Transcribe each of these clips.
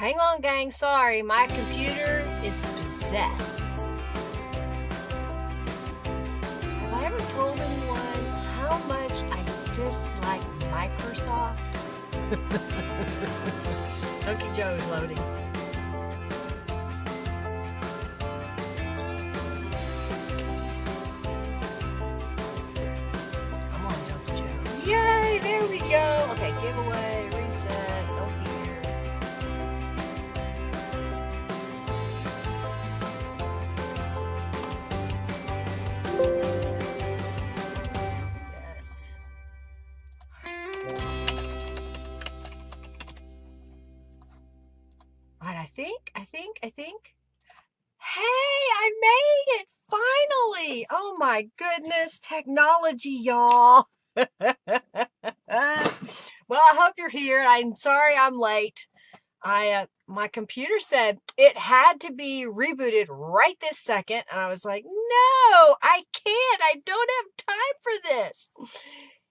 Hang on, gang. Sorry, my computer is possessed. Have I ever told anyone how much I dislike Microsoft? Chunky Joe's loading. Come on, Chunky Joe. Yay! There we go. Okay, giveaway, reset, go here. Yes. All right, I think. Hey, I made it finally. Oh my goodness, technology, y'all. Well, I hope you're here. I'm sorry I'm late. My computer said it had to be rebooted right this second, and I was like, no, I can't. I don't have time for this.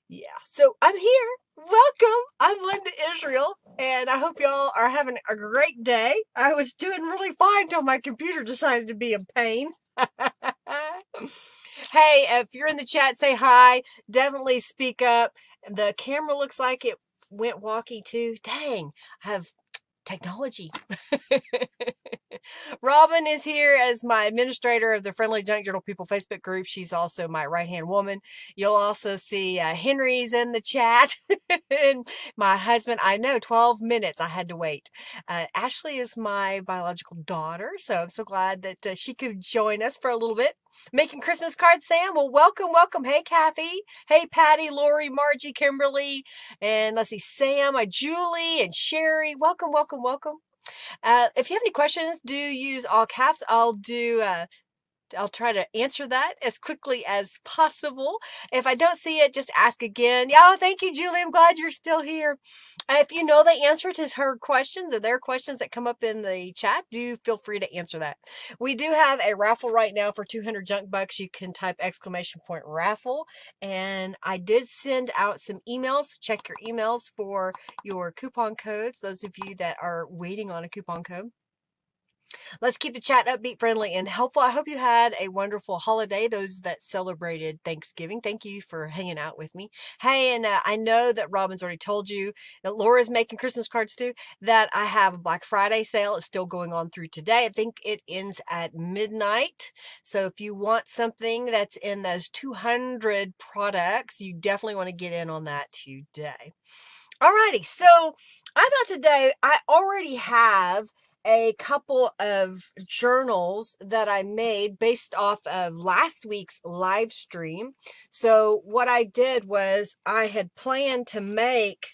Yeah, so I'm here. Welcome. I'm Linda Israel, and I hope y'all are having a great day. I was doing really fine until my computer decided to be a pain. Hey, if you're in the chat, say hi. Definitely speak up. The camera looks like it went wonky too. Dang, I have technology. Robin is here as my administrator of the Friendly Junk Journal People Facebook group. She's also my right-hand woman. You'll also see Henry's in the chat. And my husband, I know, 12 minutes I had to wait. Ashley is my biological daughter, so I'm so glad that she could join us for a little bit. Making Christmas cards, Sam. Well, welcome, welcome. Hey, Kathy. Hey, Patty, Lori, Margie, Kimberly, and let's see, Sam, Julie, and Sherry. Welcome, welcome, welcome. If you have any questions, do use all caps. I'll try to answer that as quickly as possible. If I don't see it, just ask again. Oh, thank you, Julie. I'm glad you're still here. If you know the answer to her questions or their questions that come up in the chat, do feel free to answer that. We do have a raffle right now for 200 junk bucks. You can type !raffle. And I did send out some emails. Check your emails for your coupon codes. Those of you that are waiting on a coupon code. Let's keep the chat upbeat, friendly, and helpful. I hope you had a wonderful holiday. Those that celebrated Thanksgiving, thank you for hanging out with me. Hey, and I know that Robin's already told you that Laura's making Christmas cards too, that I have a Black Friday sale. It's still going on through today. I think it ends at midnight. So if you want something that's in those 200 products, you definitely want to get in on that today. Alrighty, so I thought today I already have a couple of journals that I made based off of last week's live stream. So what I did was I had planned to make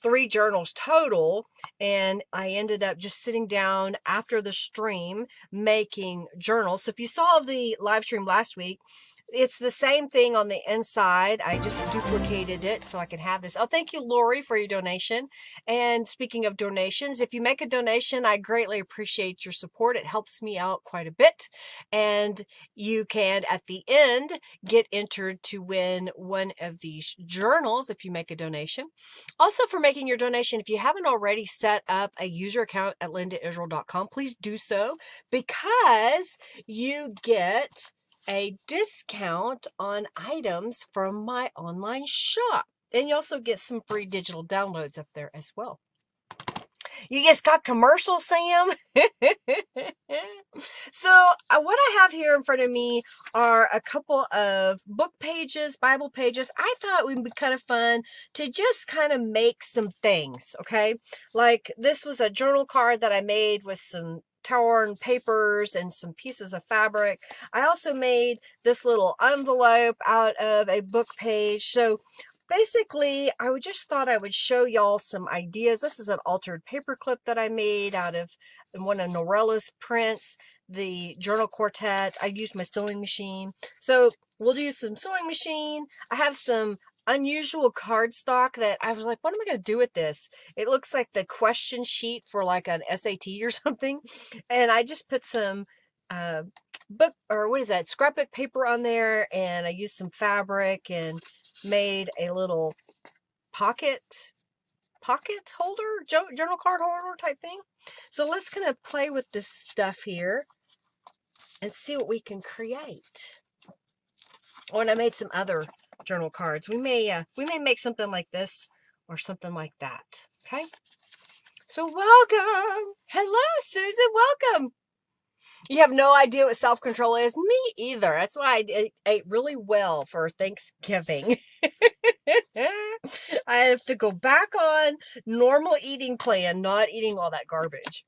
3 journals total, and I ended up just sitting down after the stream making journals. So if you saw the live stream last week, it's the same thing on the inside. I just duplicated it so I can have this. Oh, thank you, Lori, for your donation. And speaking of donations, if you make a donation, I greatly appreciate your support. It helps me out quite a bit. And you can, at the end, get entered to win one of these journals if you make a donation. Also, for making your donation, if you haven't already set up a user account at lindaisrael.com, please do so, because you get a discount on items from my online shop. And you also get some free digital downloads up there as well. You just got commercials, Sam? So what I have here in front of me are a couple of book pages, Bible pages. I thought it would be kind of fun to just kind of make some things, okay? Like this was a journal card that I made with some torn papers and some pieces of fabric. I also made this little envelope out of a book page. So basically, I just thought I would show y'all some ideas. This is an altered paper clip that I made out of one of Norella's prints, the journal quartet. I used my sewing machine. So we'll do some sewing machine. I have some unusual cardstock that I was like, what am I going to do with this? It looks like the question sheet for like an SAT or something. And I just put some book, or what is that, scrapbook paper on there, and I used some fabric and made a little pocket pocket holder, journal card holder type thing. So let's kind of play with this stuff here and see what we can create. Oh, and I made some other journal cards. We may make something like this or something like that. Okay. So welcome. Hello, Susan. Welcome. You have no idea what self-control is? Me either. That's why I ate really well for Thanksgiving. I have to go back on normal eating plan, not eating all that garbage.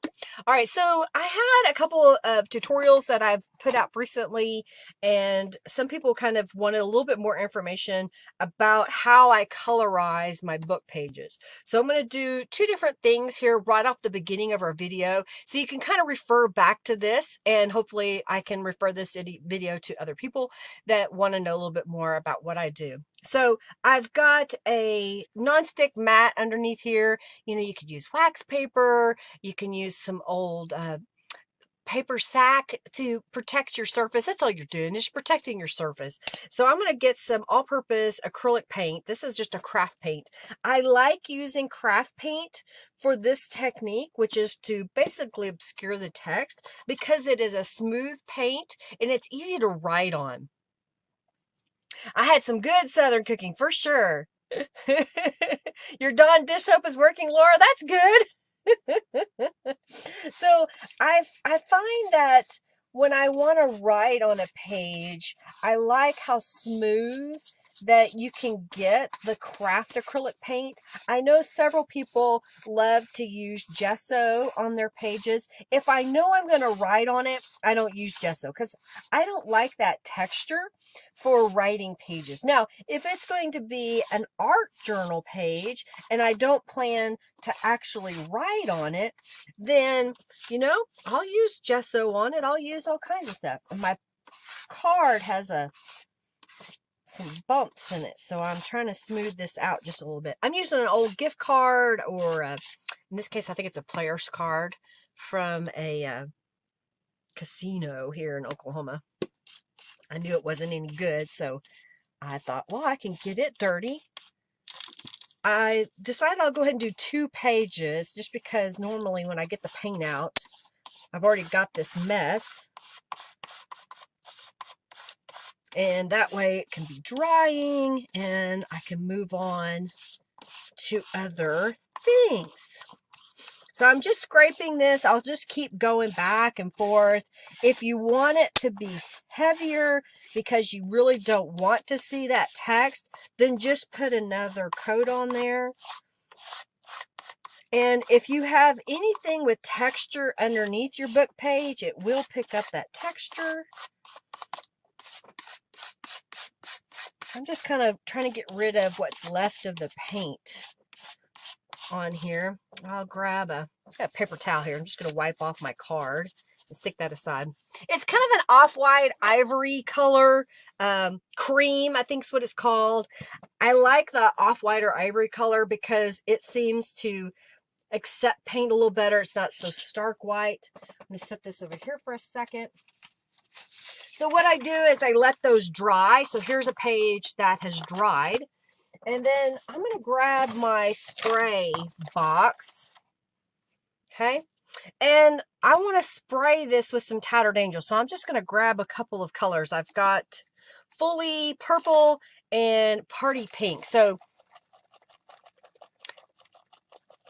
All right, so I had a couple of tutorials that I've put out recently, and some people kind of wanted a little bit more information about how I colorize my book pages. So I'm going to do two different things here right off the beginning of our video, so you can kind of refer back to this, and hopefully I can refer this video to other people that want to know a little bit more about what I do. So I've got a nonstick mat underneath here. You know, you could use wax paper. You can use some old paper sack to protect your surface. That's all you're doing, just protecting your surface. So I'm going to get some all-purpose acrylic paint. This is just a craft paint. I like using craft paint for this technique, which is to basically obscure the text, because it is a smooth paint and it's easy to write on. I had some good Southern cooking for sure. Your Dawn dish soap is working, Laura. That's good. So I find that when I want to write on a page, I like how smooth that you can get the craft acrylic paint. I know several people love to use gesso on their pages. If I know I'm going to write on it, I don't use gesso because I don't like that texture for writing pages. Now, if it's going to be an art journal page and I don't plan to actually write on it, then, you know, I'll use gesso on it. I'll use all kinds of stuff. And my card has some bumps in it, so I'm trying to smooth this out just a little bit. I'm using an old gift card, or in this case I think it's a player's card from a casino here in Oklahoma. I knew it wasn't any good, so I thought, well, I can get it dirty. I decided I'll go ahead and do 2 pages just because normally when I get the paint out, I've already got this mess. And that way it can be drying and I can move on to other things. So I'm just scraping this. I'll just keep going back and forth. If you want it to be heavier because you really don't want to see that text, then just put another coat on there. And if you have anything with texture underneath your book page, it will pick up that texture. I'm just kind of trying to get rid of what's left of the paint on here. I'll grab I've got a paper towel here. I'm just going to wipe off my card and stick that aside. It's kind of an off-white ivory color, cream, I think is what it's called. I like the off-white or ivory color because it seems to accept paint a little better. It's not so stark white. I'm going to set this over here for a second. So what I do is I let those dry. So here's a page that has dried. And then I'm going to grab my spray box. Okay. And I want to spray this with some Tattered Angels. So I'm just going to grab a couple of colors. I've got fully purple and party pink. So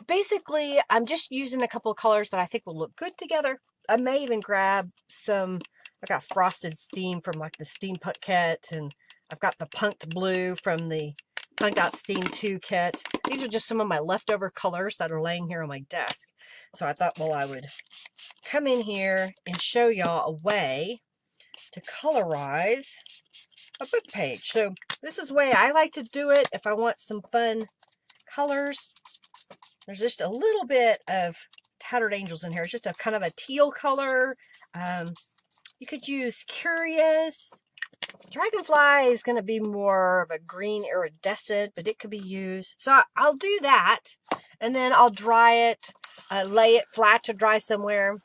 basically, I'm just using a couple of colors that I think will look good together. I may even grab some, I got Frosted Steam from like the Steampunk kit, and I've got the Punked Blue from the Punked Out Steam 2 kit. These are just some of my leftover colors that are laying here on my desk. So I thought, well, I would come in here and show y'all a way to colorize a book page. So this is the way I like to do it if I want some fun colors. There's just a little bit of Tattered Angels in here. It's just a kind of a teal color. You could use Curious. Dragonfly is going to be more of a green iridescent, but it could be used. So I'll do that, and then I'll dry it, lay it flat to dry somewhere.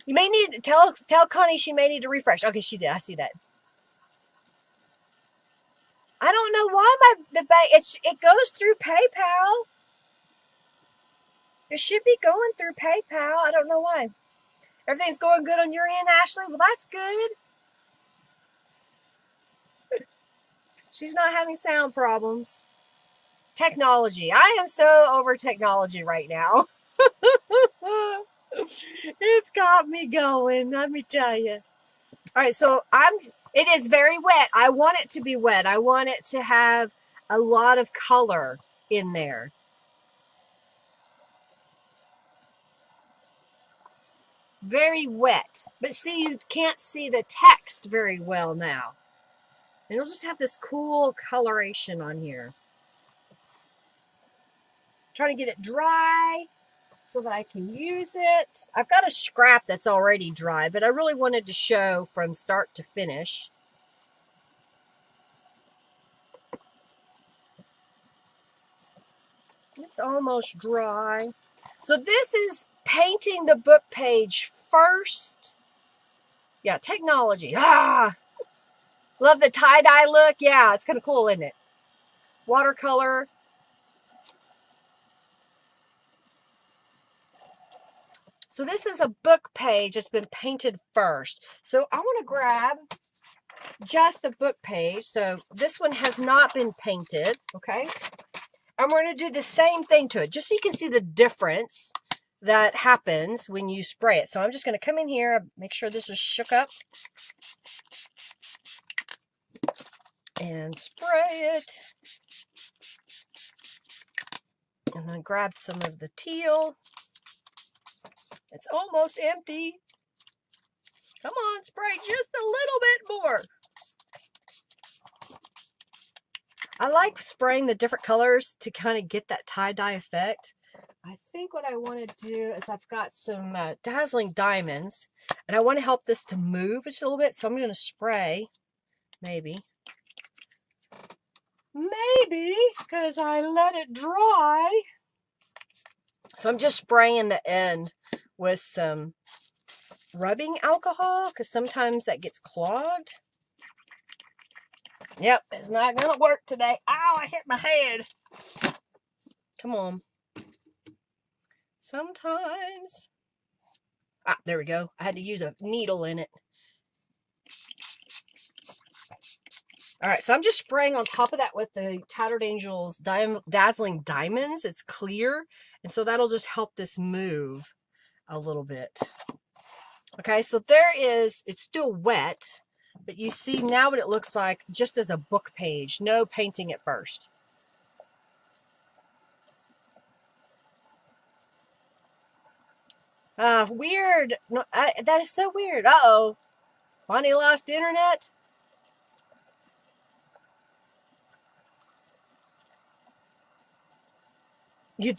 You may need to tell Connie she may need to refresh. Okay, she did. I see that. I don't know why the bank, it goes through PayPal. It should be going through PayPal. I don't know why. Everything's going good on your end, Ashley? Well, that's good. She's not having sound problems. Technology. I am so over technology right now. It's got me going, let me tell you. All right, so it is very wet. I want it to be wet. I want it to have a lot of color in there. Very wet. But see, you can't see the text very well now. And you'll just have this cool coloration on here. Trying to get it dry so that I can use it. I've got a scrap that's already dry, but I really wanted to show from start to finish. It's almost dry. So this is painting the book page first. Yeah, technology. Ah! Love the tie-dye look. Yeah, it's kind of cool, isn't it? Watercolor. So this is a book page that's been painted first. So I want to grab just the book page. So this one has not been painted, okay? And we're going to do the same thing to it, just so you can see the difference that happens when you spray it. So I'm just going to come in here, make sure this is shook up, and spray it. And then grab some of the teal. It's almost empty. Come on, spray just a little bit more. I like spraying the different colors to kind of get that tie-dye effect. I think what I want to do is I've got some dazzling diamonds, and I want to help this to move just a little bit, so I'm going to spray, maybe, because I let it dry. So I'm just spraying the end with some rubbing alcohol, because sometimes that gets clogged. Yep, it's not going to work today. Ow, I hit my head. Come on. Sometimes. Ah, there we go. I had to use a needle in it. All right, so I'm just spraying on top of that with the Tattered Angels Dazzling Diamonds. It's clear, and so that'll just help this move a little bit. Okay, so it's still wet, but you see now what it looks like just as a book page. No painting at first. Weird. No, that is so weird. Uh-oh. Bonnie lost internet.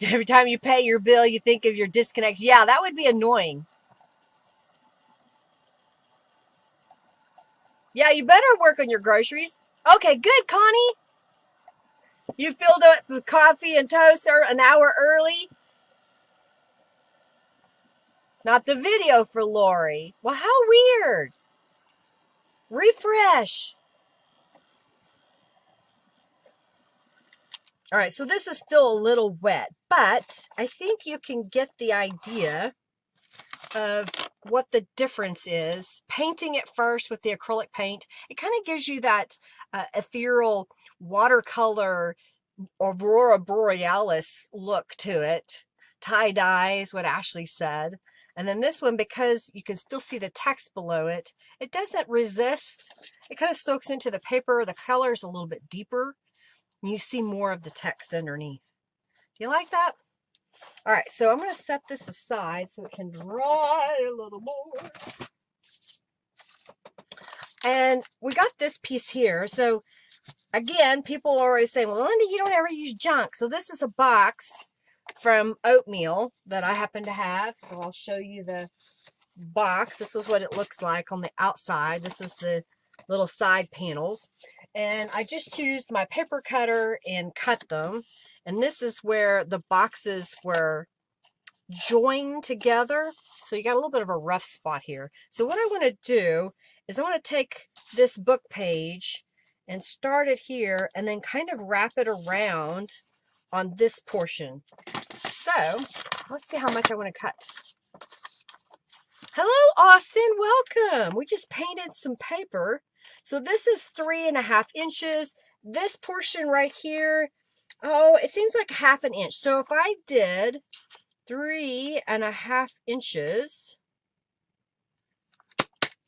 Every time you pay your bill, you think of your disconnects. Yeah, that would be annoying. Yeah, you better work on your groceries. Okay, good, Connie. You filled up with coffee and toast an hour early. Not the video for Lori. Well, how weird. Refresh. All right, so this is still a little wet, but I think you can get the idea of what the difference is. Painting it first with the acrylic paint, it kind of gives you that ethereal watercolor Aurora Borealis look to it. Tie-dye is what Ashley said. And then this one, because you can still see the text below it, it doesn't resist. It kind of soaks into the paper. The color is a little bit deeper. And you see more of the text underneath. Do you like that? All right, so I'm going to set this aside so it can dry a little more. And we got this piece here. So again, people are always saying, well, Linda, you don't ever use junk. So this is a box from Oatmeal that I happen to have. So I'll show you the box. This is what it looks like on the outside. This is the little side panels. And I just used my paper cutter and cut them. And this is where the boxes were joined together. So you got a little bit of a rough spot here. So what I want to do is I want to take this book page and start it here and then kind of wrap it around on this portion. So let's see how much I want to cut. Hello, Austin. Welcome. We just painted some paper. So this is 3.5 inches. This portion right here, oh, it seems like 1/2 inch. So if I did 3.5 inches,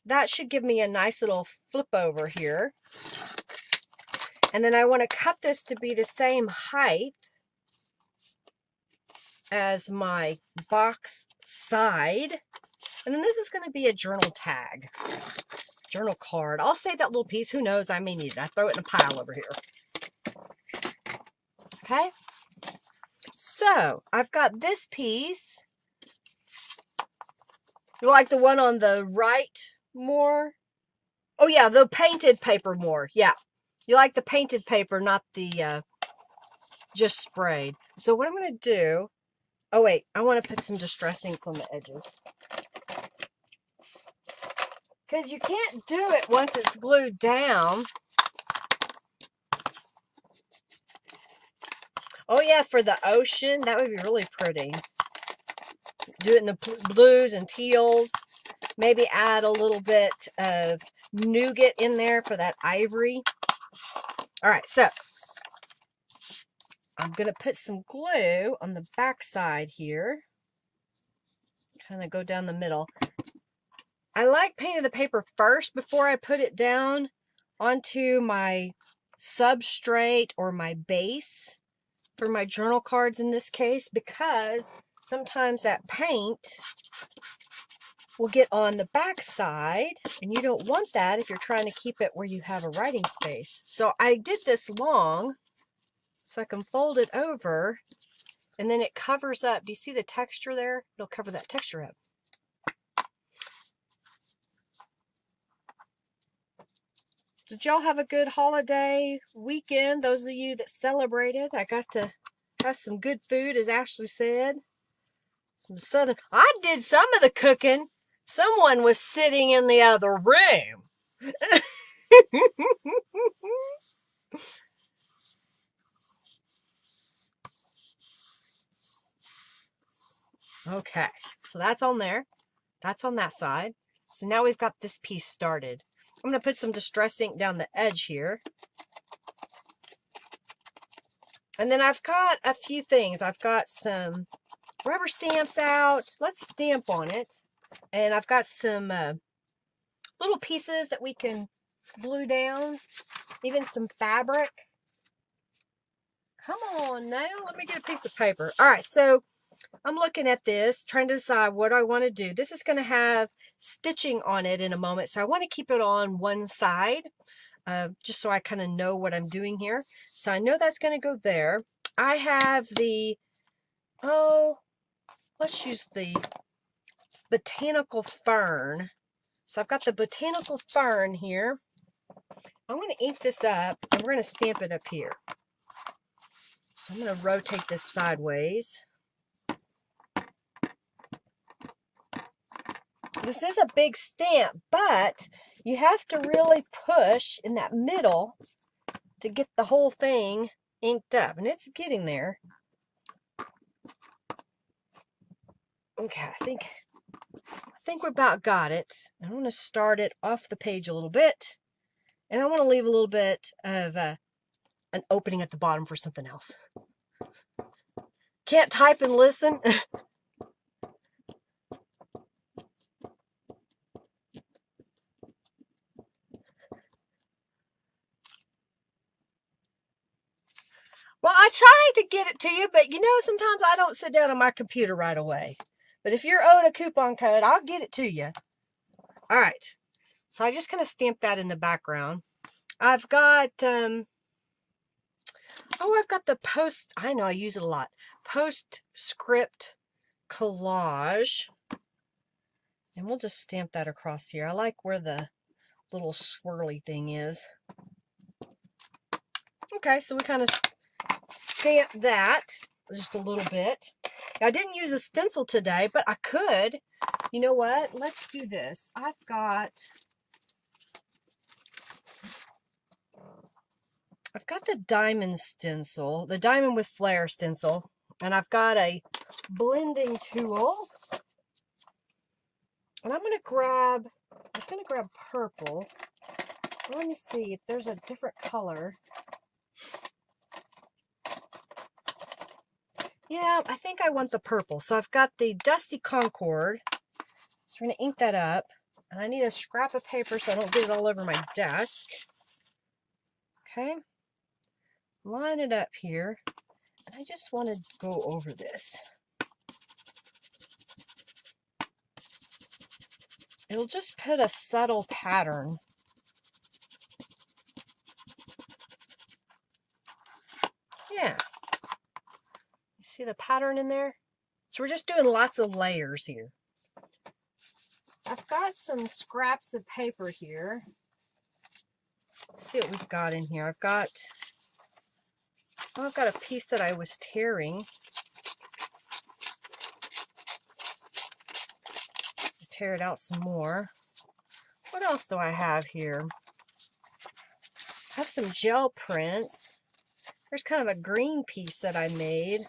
that should give me a nice little flip over here. And then I want to cut this to be the same height as my box side. And then this is going to be a journal tag, journal card. I'll save that little piece. Who knows? I may need it. I throw it in a pile over here. Okay. So I've got this piece. You like the one on the right more? Oh yeah, the painted paper more. Yeah. You like the painted paper, not the just sprayed. So what I'm going to do, oh wait, I want to put some distress inks on the edges. Because you can't do it once it's glued down. Oh yeah, for the ocean, that would be really pretty. Do it in the blues and teals. Maybe add a little bit of nougat in there for that ivory. All right, so I'm going to put some glue on the back side here. Kind of go down the middle. I like painting the paper first before I put it down onto my substrate or my base for my journal cards in this case, because sometimes that paint will get on the back side and you don't want that if you're trying to keep it where you have a writing space. So I did this long so I can fold it over and then it covers up. Do you see the texture there? It'll cover that texture up. Did y'all have a good holiday weekend? Those of you that celebrated, I got to have some good food, as Ashley said. Some southern. I did some of the cooking. Someone was sitting in the other room. Okay, so that's on there. That's on that side. So now we've got this piece started. I'm going to put some distress ink down the edge here. And then I've got a few things. I've got some rubber stamps out. Let's stamp on it. And I've got some little pieces that we can glue down. Even some fabric. Come on now. Let me get a piece of paper. All right, so I'm looking at this, trying to decide what I want to do. This is going to have stitching on it in a moment, so I want to keep it on one side, just so I kind of know what I'm doing here. So I know that's going to go there. I have the, let's use the botanical fern. So I've got the botanical fern here. I'm going to ink this up, and we're going to stamp it up here. So I'm going to rotate this sideways. This is a big stamp, but you have to really push in that middle to get the whole thing inked up, and it's getting there. Okay, I think we about got it. I want to start it off the page a little bit, and I want to leave a little bit of an opening at the bottom for something else. Can't type and listen. Well, I tried to get it to you, but you know, sometimes I don't sit down on my computer right away. But if you're owed a coupon code, I'll get it to you. All right. So I just kind of stamped that in the background. I've got, I've got the post, I know I use it a lot, postscript collage. And we'll just stamp that across here. I like where the little swirly thing is. Okay, so we kind of stamp that just a little bit. Now, I didn't use a stencil today, but I could. You know what? Let's do this. I've got I've got the diamond stencil, the diamond with flare stencil, and I've got a blending tool. And I'm going to grab, I was going to grab purple. Let me see if there's a different color. Yeah, I think I want the purple. So I've got the Dusty Concord. So we're going to ink that up. And I need a scrap of paper so I don't get it all over my desk. Okay. Line it up here. And I just want to go over this. It'll just put a subtle pattern. Yeah. You see the pattern in there? So we're just doing lots of layers here. I've got some scraps of paper here. Let's see what we've got in here. I've got a piece that I was tearing. Tear it out some more. What else do I have here? I have some gel prints. There's kind of a green piece that I made.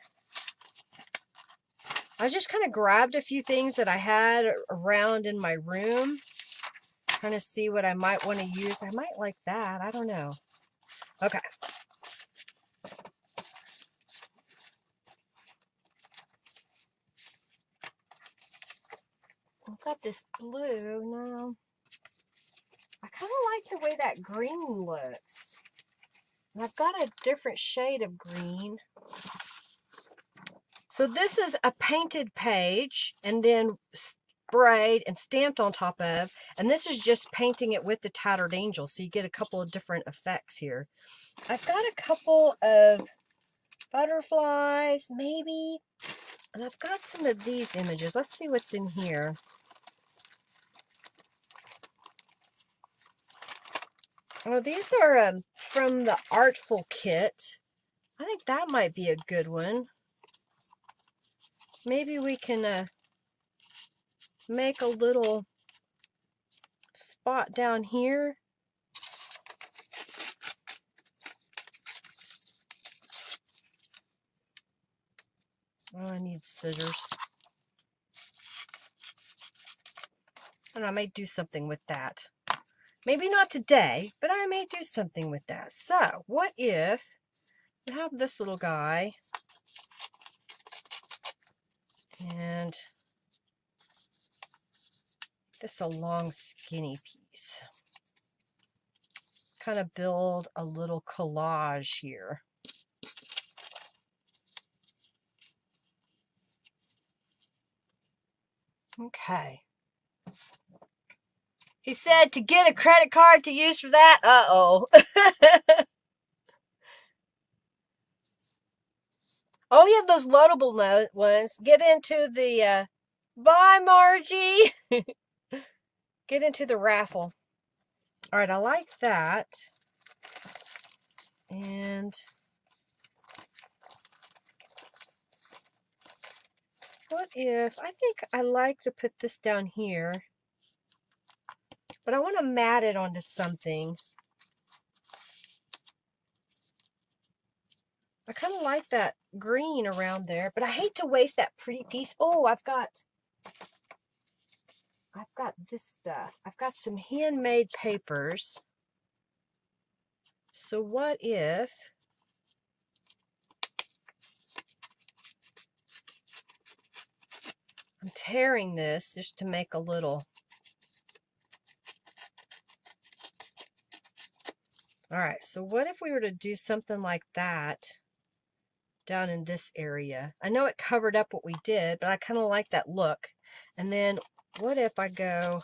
I just kind of grabbed a few things that I had around in my room, trying to see what I might want to use. I might like that. I don't know. Okay. I've got this blue. No. I kind of like the way that green looks. And I've got a different shade of green. So this is a painted page and then sprayed and stamped on top of, and this is just painting it with the Tattered Angels, so you get a couple of different effects here. I've got a couple of butterflies, maybe, and I've got some of these images. Let's see what's in here. Oh, these are from the Artful kit. I think that might be a good one. Maybe we can make a little spot down here. Oh, I need scissors. And I may do something with that. Maybe not today, but I may do something with that. So, what if we have this little guy and this a long skinny piece. Kind of build a little collage here. Okay. He said to get a credit card to use for that. Uh-oh. Oh, you have those loadable ones. Get into the, bye, Margie. Get into the raffle. All right, I like that. And what if, I think I like to put this down here, but I want to mat it onto something. I kind of like that green around there, but I hate to waste that pretty piece. Oh, I've got this stuff. I've got some handmade papers. So what if I'm tearing this just to make a little. All right, so what if we were to do something like that down in this area? I know it covered up what we did, but I kind of like that look. And then what if I go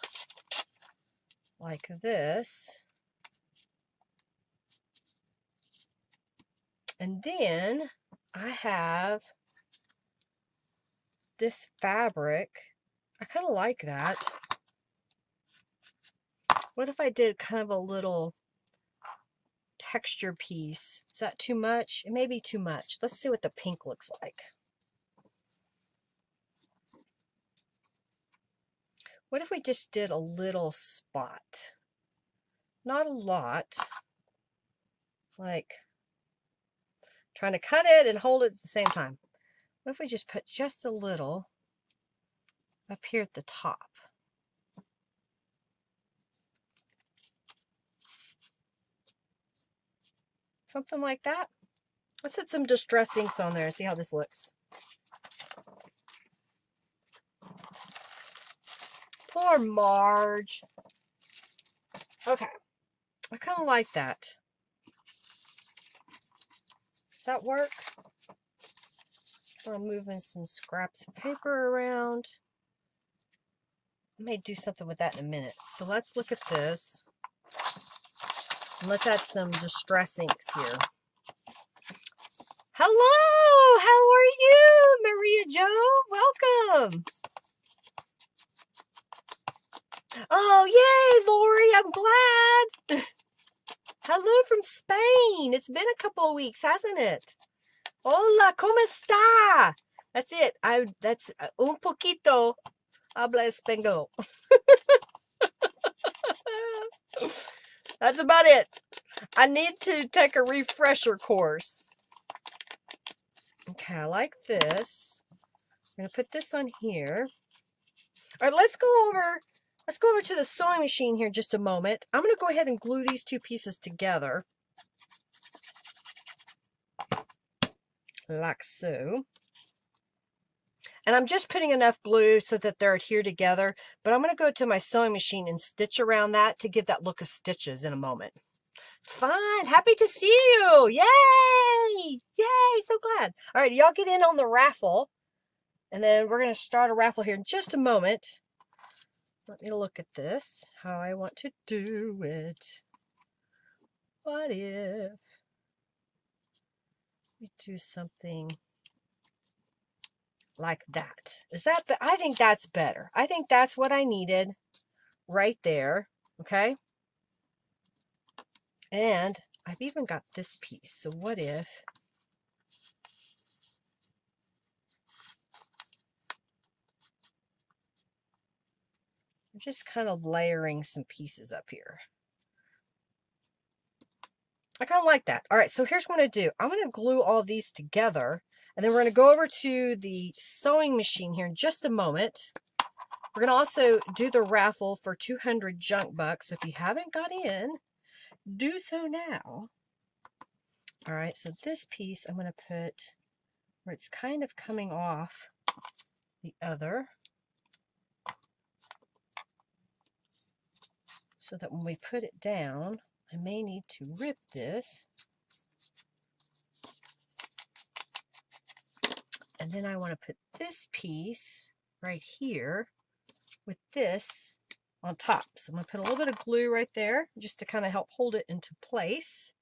like this? And then I have this fabric. I kind of like that. What if I did kind of a little texture piece? Is that too much? It may be too much. Let's see what the pink looks like. What if we just did a little spot? Not a lot. like trying to cut it and hold it at the same time. What if we just put just a little up here at the top? Something like that. Let's hit some distress inks on there and see how this looks. Poor Marge. Okay. I kind of like that. Does that work? I'm moving some scraps of paper around. I may do something with that in a minute. So let's look at this. And let's add some distress inks here. Hello! How are you, Maria Jo? Welcome! Oh, yay, Lori! I'm glad! Hello from Spain! It's been a couple of weeks, hasn't it? Hola, ¿cómo está? That's it. That's un poquito habla español. That's about it. I need to take a refresher course. Okay, I like this. I'm going to put this on here. All right, let's go over to the sewing machine here just a moment. I'm going to go ahead and glue these two pieces together. Like so. And I'm just putting enough glue so that they're adhered together. But I'm going to go to my sewing machine and stitch around that to give that look of stitches in a moment. Fun. Happy to see you. Yay. Yay. So glad. All right. Y'all get in on the raffle. And then we're going to start a raffle here in just a moment. Let me look at this. How I want to do it. What if we do something like that? Is that, I think that's better. I think that's what I needed right there. Okay. And I've even got this piece. So what if I'm just kind of layering some pieces up here? I kind of like that. All right, so here's what I'm going to do. I'm going to glue all these together, and then we're going to go over to the sewing machine here in just a moment. We're going to also do the raffle for 200 junk bucks. If you haven't got in, do so now. All right, so this piece I'm going to put where it's kind of coming off the other, so that when we put it down, I may need to rip this. And then I want to put this piece right here with this on top. So I'm going to put a little bit of glue right there just to kind of help hold it into place.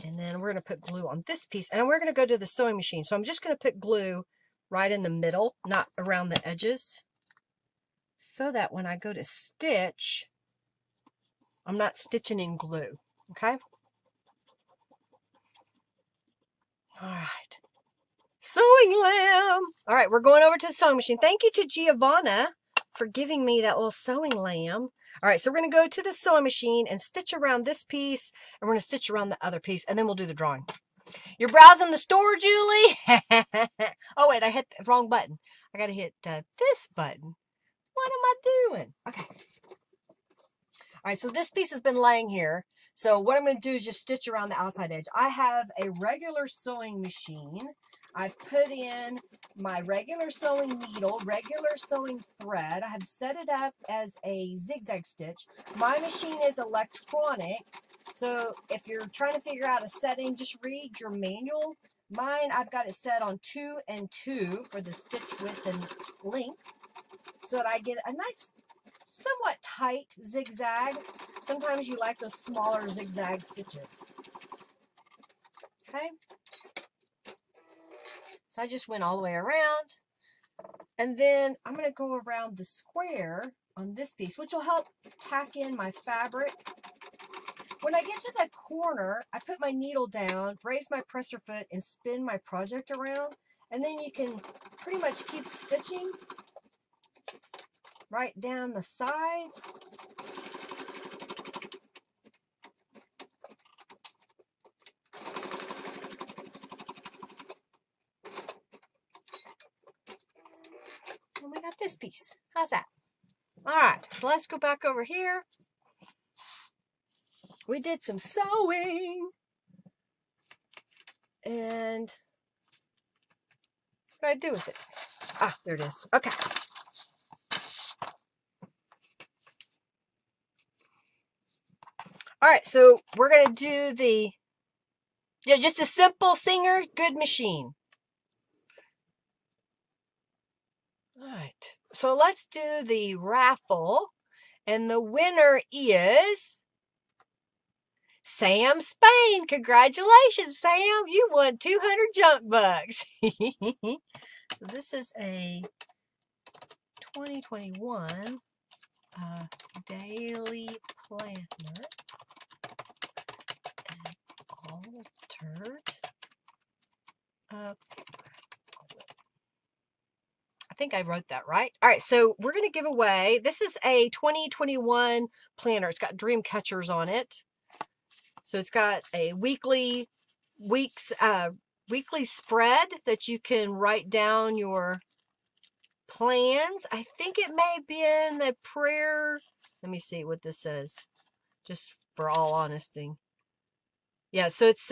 And then we're going to put glue on this piece. And we're going to go to the sewing machine. So I'm just going to put glue right in the middle, not around the edges, so that when I go to stitch, I'm not stitching in glue. Okay? All right. Sewing lamb. All right, we're going over to the sewing machine. Thank you to Giovanna for giving me that little sewing lamb. All right, so we're going to go to the sewing machine and stitch around this piece, and we're going to stitch around the other piece, and then we'll do the drawing. You're browsing the store, Julie? Oh, wait, I hit the wrong button. I got to hit this button. What am I doing? Okay. All right, so this piece has been laying here. So what I'm going to do is just stitch around the outside edge. I have a regular sewing machine. I've put in my regular sewing needle, regular sewing thread. I have set it up as a zigzag stitch. My machine is electronic, so if you're trying to figure out a setting, just read your manual. Mine, I've got it set on 2 and 2 for the stitch width and length, so that I get a nice, somewhat tight zigzag. Sometimes you like those smaller zigzag stitches. Okay. So I just went all the way around. And then I'm going to go around the square on this piece, which will help tack in my fabric. When I get to that corner, I put my needle down, raise my presser foot, and spin my project around. And then you can pretty much keep stitching right down the sides. this piece. How's that? All right, so let's go back over here. We did some sewing. And what do I do with it? Ah, there it is. Okay. All right, so we're going to do the, just a simple Singer Good Machine. All right, so let's do the raffle. And the winner is Sam Spain. Congratulations, Sam. You won 200 junk bucks. So this is a 2021 daily planner. Altered I think I wrote that right. All right, so we're going to give away, this is a 2021 planner. It's got dream catchers on it. So it's got a weekly spread that you can write down your plans. I think it may be in a prayer. Let me see what this says, just for all honesty. Yeah, so it's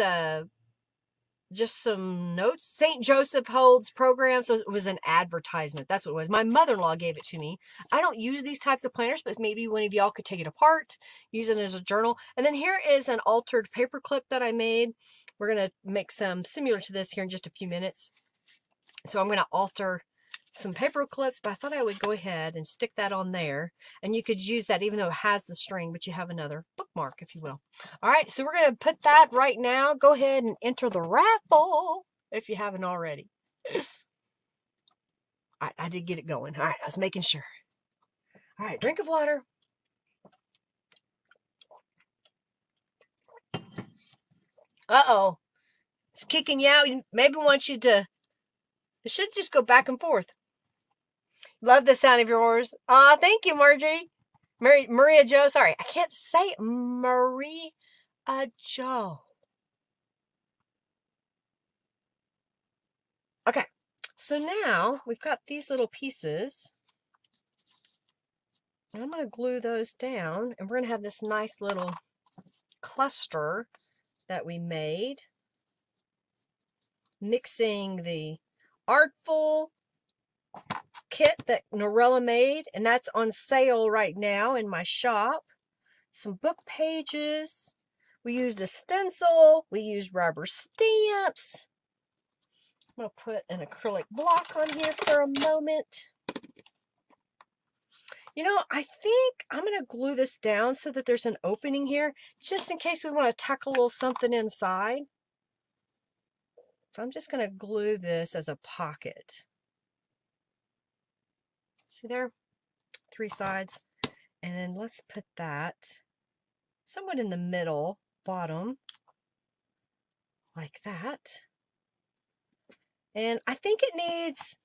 just some notes. St. Joseph holds programs. So it was an advertisement. That's what it was. My mother-in-law gave it to me. I don't use these types of planners, but maybe one of y'all could take it apart, use it as a journal. And then here is an altered paper clip that I made. We're going to make some similar to this here in just a few minutes. So I'm going to alter some paper clips, but I thought I would go ahead and stick that on there. And you could use that even though it has the string, but you have another bookmark, if you will. All right, so we're going to put that right now. Go ahead and enter the raffle if you haven't already. All right, I did get it going. All right, I was making sure. All right, drink of water. Uh-oh. It's kicking you out. Maybe wants you to... It should just go back and forth. Love the sound of yours. Ah, thank you, Margie. Maria Jo. Sorry, I can't say Maria Jo. Okay, so now we've got these little pieces. And I'm going to glue those down. And we're going to have this nice little cluster that we made. Mixing the Artful kit that Norella made, and that's on sale right now in my shop. Some book pages. We used a stencil. We used rubber stamps. I'm going to put an acrylic block on here for a moment. You know, I think I'm going to glue this down so that there's an opening here, just in case we want to tuck a little something inside. So I'm just going to glue this as a pocket. See there? 3 sides. And then let's put that somewhat in the middle, bottom, like that. And I think it needs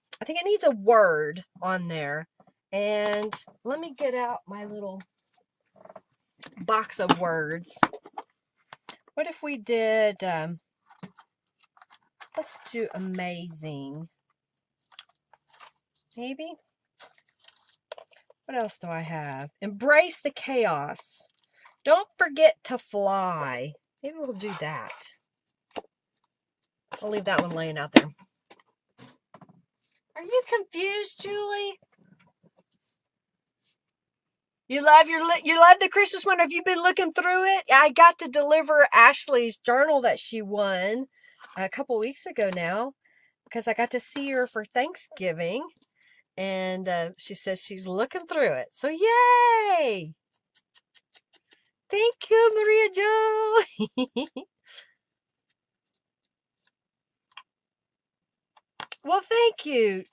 a word on there. And let me get out my little box of words. What if we did, let's do amazing. Maybe? What else do I have? Embrace the chaos. Don't forget to fly. Maybe we'll do that. I'll leave that one laying out there. Are you confused, Julie? You love the Christmas one. Have you been looking through it? I got to deliver Ashley's journal that she won a couple weeks ago now, because I got to see her for Thanksgiving. And she says she's looking through it. So yay! Thank you, Maria Jo. Well, thank you,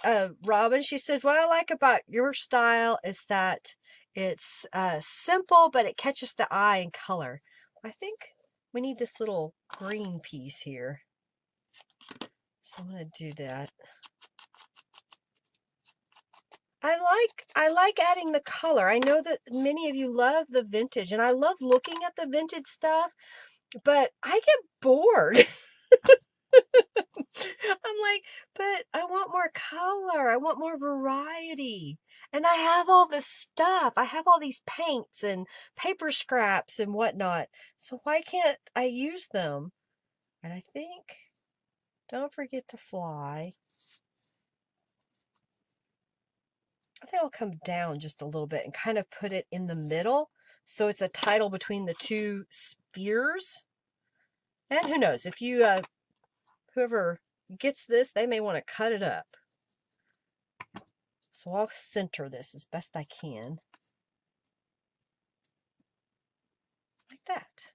Robin. She says, what I like about your style is that it's simple, but it catches the eye in color. I think we need this little green piece here. So I'm going to do that. I like adding the color. I know that many of you love the vintage, and I love looking at the vintage stuff, but I get bored. I'm like, but I want more color. I want more variety. And I have all this stuff. I have all these paints and paper scraps and whatnot. So why can't I use them? And I think, don't forget to fly. I think I'll come down just a little bit and kind of put it in the middle. So it's a title between the two spheres. And who knows, if you, whoever gets this, they may want to cut it up. So I'll center this as best I can. Like that.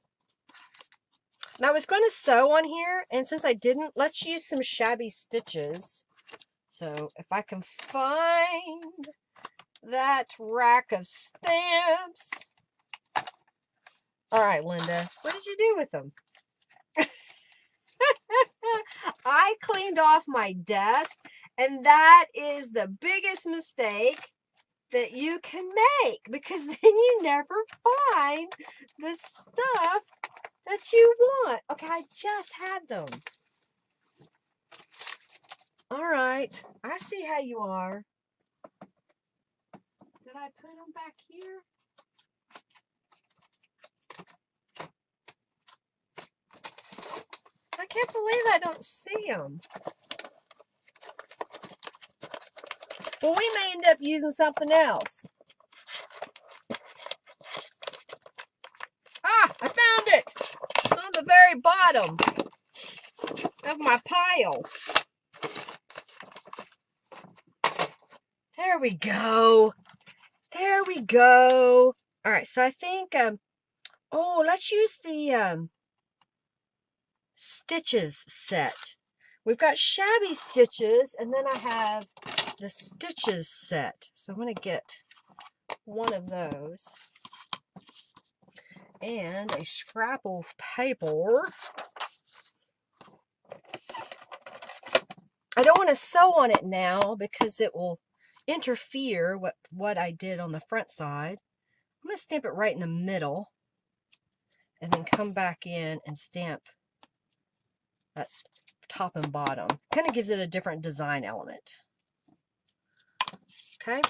Now I was going to sew on here, and since I didn't, let's use some shabby stitches. So if I can find that rack of stamps. All right, Linda, what did you do with them? I cleaned off my desk, and that is the biggest mistake that you can make, because then you never find the stuff that you want. Okay, I just had them. All right, I see how you are. Did I put them back here? I can't believe I don't see them. Well, we may end up using something else. Ah, I found it. It's on the very bottom of my pile. There we go. There we go. All right, so I think, oh, let's use the stitches set. We've got shabby stitches, and then I have the stitches set. So I'm going to get one of those and a scrap of paper. I don't want to sew on it now because it will interfere with what I did on the front side. I'm going to stamp it right in the middle and then come back in and stamp that top and bottom. Kind of gives it a different design element. Okay,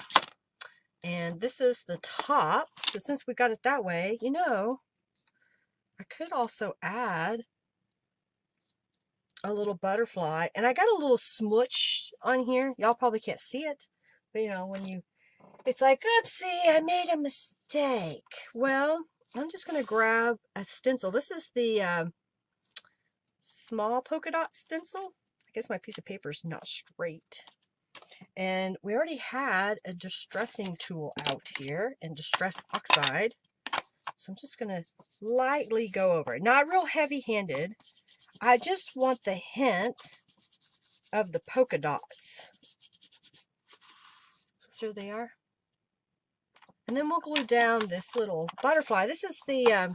and this is the top. So since we got it that way, you know, I could also add a little butterfly, and I got a little smooch on here. Y'all probably can't see it, but you know, when you, it's like, oopsie, I made a mistake. Well, I'm just going to grab a stencil. This is the small polka dot stencil. I guess my piece of paper is not straight. And we already had a distressing tool out here in Distress Oxide. So I'm just going to lightly go over it. Not real heavy-handed. I just want the hint of the polka dots. So here they are. And then we'll glue down this little butterfly. This is the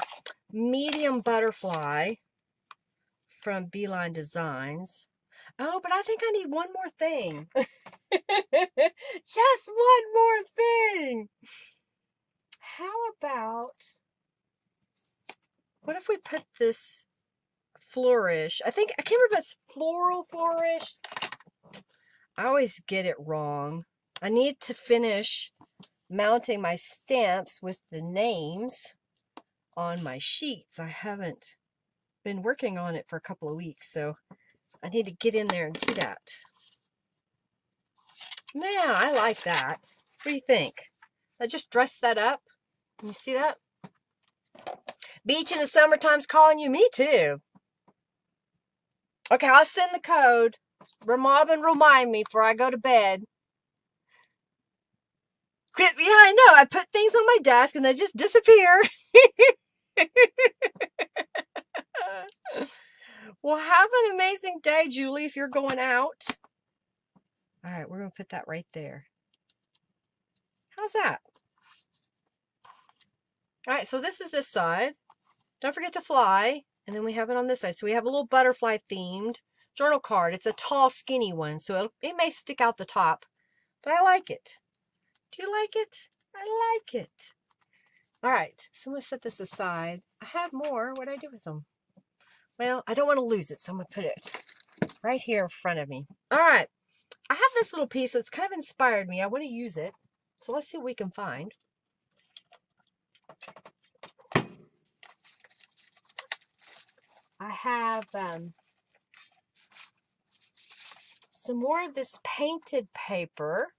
medium butterfly from Beeline Designs. Oh, but I think I need one more thing. Just one more thing. How about, what if we put this flourish? I can't remember if it's floral flourish. I always get it wrong. I need to finish mounting my stamps with the names on my sheets. I haven't been working on it for a couple of weeks, so I need to get in there and do that. Now, I like that. What do you think? I just dressed that up. Can you see that? Beach in the summertime's calling you. Me too. Okay, I'll send the code. Mom and remind me before I go to bed. Yeah, I know. I put things on my desk and they just disappear. Well, have an amazing day, Julie, if you're going out. All right, we're going to put that right there. How's that? All right, so this is this side. Don't forget to fly. And then we have it on this side. So we have a little butterfly themed journal card. It's a tall, skinny one, so it may stick out the top. But I like it. Do you like it? I like it. All right, so I'm going to set this aside. I had more. What did I do with them? Well, I don't want to lose it, so I'm going to put it right here in front of me. All right. I have this little piece, so it's kind of inspired me. I want to use it. So let's see what we can find. I have some more of this painted paper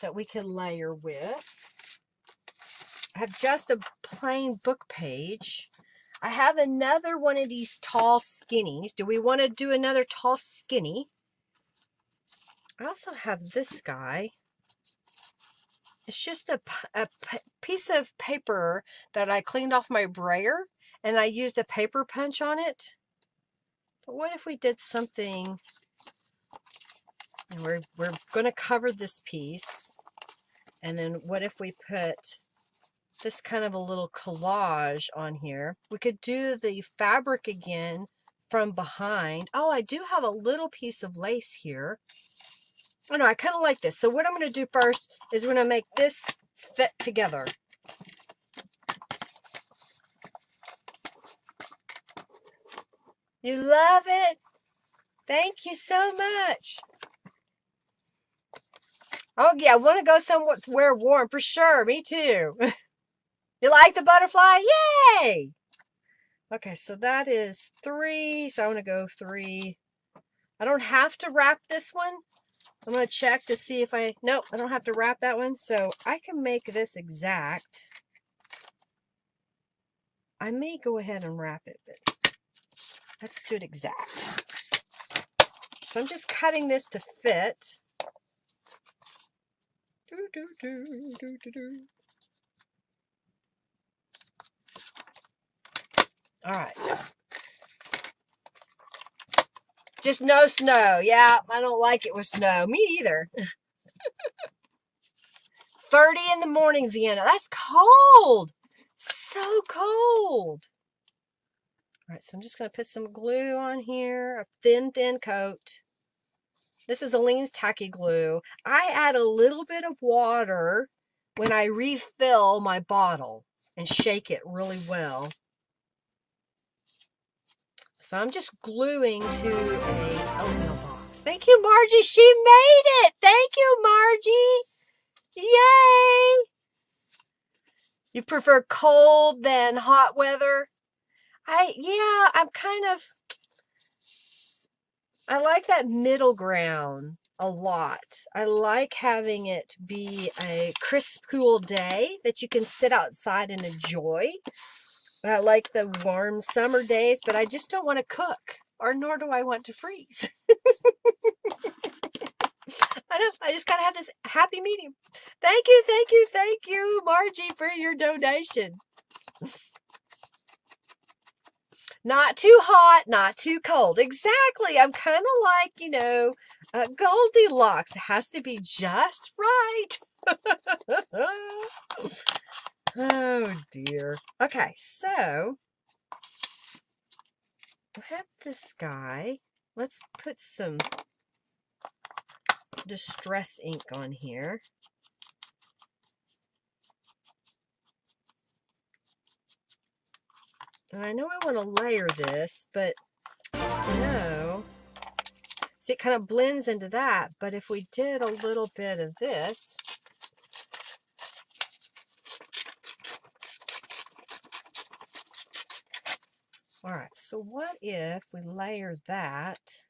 that we can layer with. I have just a plain book page. I have another one of these tall skinnies. Do we want to do another tall skinny? I also have this guy. It's just a piece of paper that I cleaned off my brayer, and I used a paper punch on it. But what if we did something, and we're going to cover this piece, and then what if we put this kind of a little collage on here? We could do the fabric again from behind. Oh, I do have a little piece of lace here. Oh no, I kind of like this. So what I'm going to do first is we're going to make this fit together. You love it? Thank you so much. Oh yeah, I want to go somewhere warm for sure. Me too. You like the butterfly? Yay! Okay, so that is 3. So I want to go 3. I don't have to wrap this one. I'm going to check to see if nope, I don't have to wrap that one. So I can make this exact. I may go ahead and wrap it, but let's do it exact. So I'm just cutting this to fit. All right. Just no snow. Yeah, I don't like it with snow. Me either. 30 in the morning, Vienna. That's cold. So cold. All right, so I'm just going to put some glue on here. A thin coat. This is Aleene's Tacky Glue. I add a little bit of water when I refill my bottle and shake it really well. So I'm just gluing to a oatmeal box. Thank you, Margie. She made it. Thank you, Margie. Yay. You prefer cold than hot weather? I'm kind of, I like that middle ground a lot. I like having it be a crisp, cool day that you can sit outside and enjoy. I like the warm summer days, but I just don't want to cook, or nor do I want to freeze. I know, I just gotta have this happy medium. Thank you, Margie, for your donation. Not too hot, not too cold. Exactly. I'm kind of like, Goldilocks. It has to be just right. Oh, dear. Okay, so I have this guy. Let's put some distress ink on here. And I know I want to layer this, but no. See, it kind of blends into that, but if we did a little bit of this, all right, so what if we layer that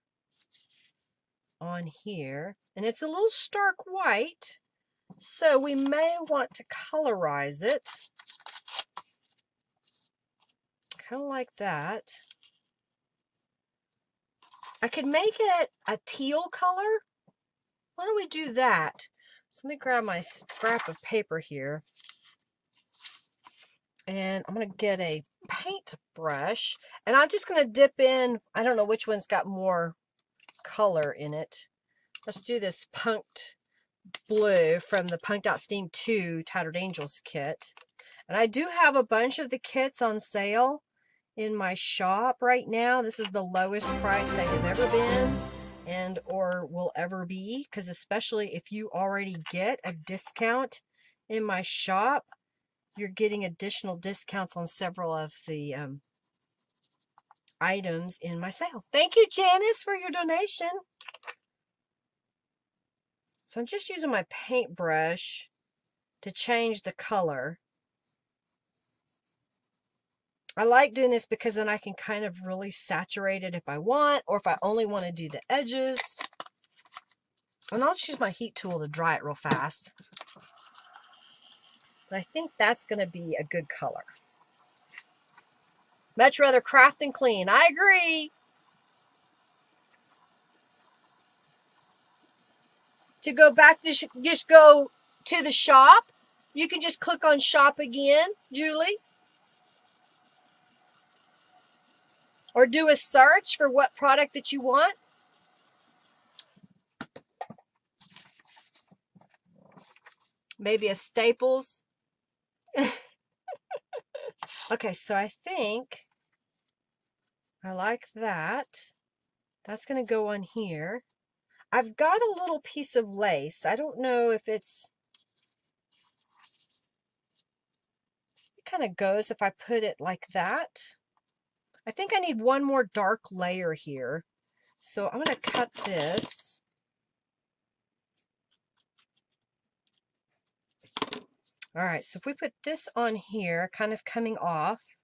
on here? And it's a little stark white, so we may want to colorize it. Kind of like that. I could make it a teal color. Why don't we do that? So let me grab my scrap of paper here. And I'm going to get a paint brush. And I'm just going to dip in. I don't know which one's got more color in it. Let's do this punked blue from the Punked Out Steam 2 Tattered Angels kit. And I do have a bunch of the kits on sale in my shop right now. This is the lowest price they have ever been and or will ever be, because especially if you already get a discount in my shop, you're getting additional discounts on several of the items in my sale. Thank you, Janice, for your donation. So I'm just using my paintbrush to change the color. I like doing this because then I can kind of really saturate it if I want, or if I only want to do the edges. And I'll just use my heat tool to dry it real fast. But I think that's going to be a good color. Much rather craft than clean. I agree. To go back to just go to the shop, you can just click on shop again, Julie. Or do a search for what product that you want. Maybe a Staples. Okay, so I think I like that. That's going to go on here. I've got a little piece of lace. I don't know if it kind of goes if I put it like that. I think I need one more dark layer here. So I'm going to cut this. All right, so if we put this on here, kind of coming off,